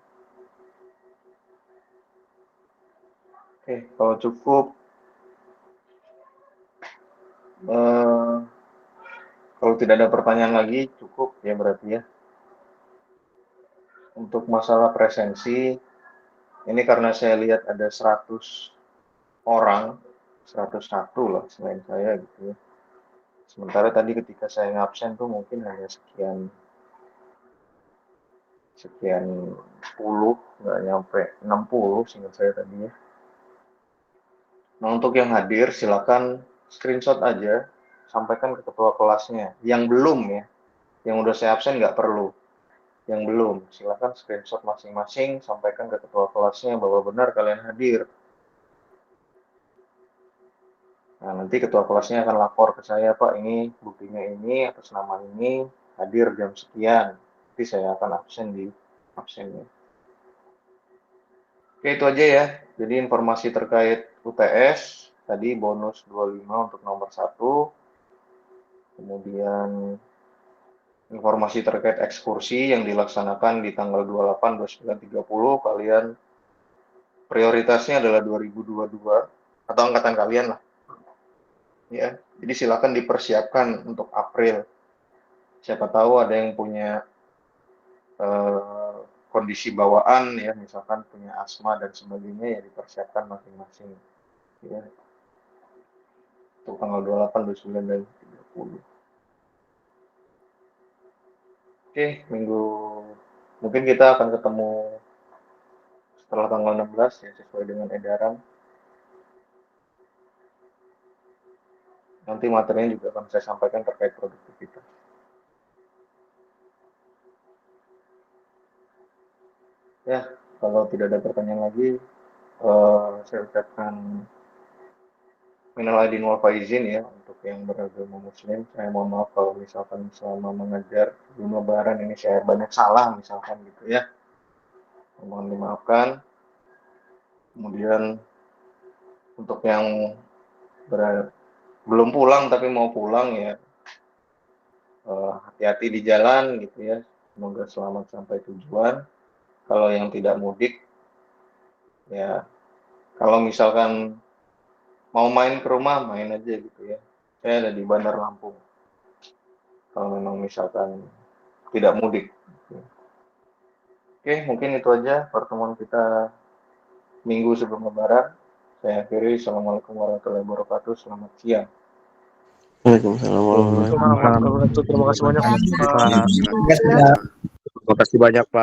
Oke, kalau cukup kalau tidak ada pertanyaan lagi cukup ya berarti ya. Untuk masalah presensi ini karena saya lihat ada 100 orang, 101 lah selain saya gitu ya. Sementara tadi ketika saya ngabsen tuh mungkin hanya sekian puluh, nggak nyampe 60 seingat saya tadi ya. Nah untuk yang hadir silakan screenshot aja, sampaikan ke ketua kelasnya. Yang belum ya, yang udah saya absen nggak perlu. Yang belum, silakan screenshot masing-masing, sampaikan ke ketua kelasnya bahwa benar kalian hadir. Nah, nanti ketua kelasnya akan lapor ke saya, Pak, ini buktinya ini, atas nama ini, hadir jam sekian. Nanti saya akan absen di absennya. Oke, itu aja ya. Jadi informasi terkait UTS, tadi bonus 25 untuk nomor 1. Kemudian informasi terkait ekskursi yang dilaksanakan di tanggal 28, 29, 30, kalian prioritasnya adalah 2022 atau angkatan kalian lah. Ya, jadi silakan dipersiapkan untuk April. Siapa tahu ada yang punya kondisi bawaan ya, misalkan punya asma dan sebagainya ya dipersiapkan masing-masing. Ya. Untuk tanggal 28, 29, dan 30. Oke, mungkin kita akan ketemu setelah tanggal 16 ya sesuai dengan edaran. Nanti materinya juga akan saya sampaikan terkait produktivitas. Ya, kalau tidak ada pertanyaan lagi, saya ucapkan minal aidin wal faizin ya untuk yang beragama muslim. Saya mohon maaf kalau misalkan selama mengajar sebelum lebaran ini saya banyak salah misalkan gitu ya. Mohon dimaafkan. Kemudian untuk yang belum pulang tapi mau pulang ya, hati-hati di jalan gitu ya. Semoga selamat sampai tujuan. Kalau yang tidak mudik ya, kalau misalkan mau main ke rumah, main aja gitu ya. Saya ada di Bandar Lampung. Kalau memang misalkan tidak mudik. Oke, mungkin itu aja pertemuan kita minggu sebelum lebaran. Saya akhiri. Assalamualaikum warahmatullahi wabarakatuh. Selamat siang. Waalaikumsalam warahmatullahi wabarakatuh. Terima kasih banyak, Pak. Terima kasih banyak, Pak.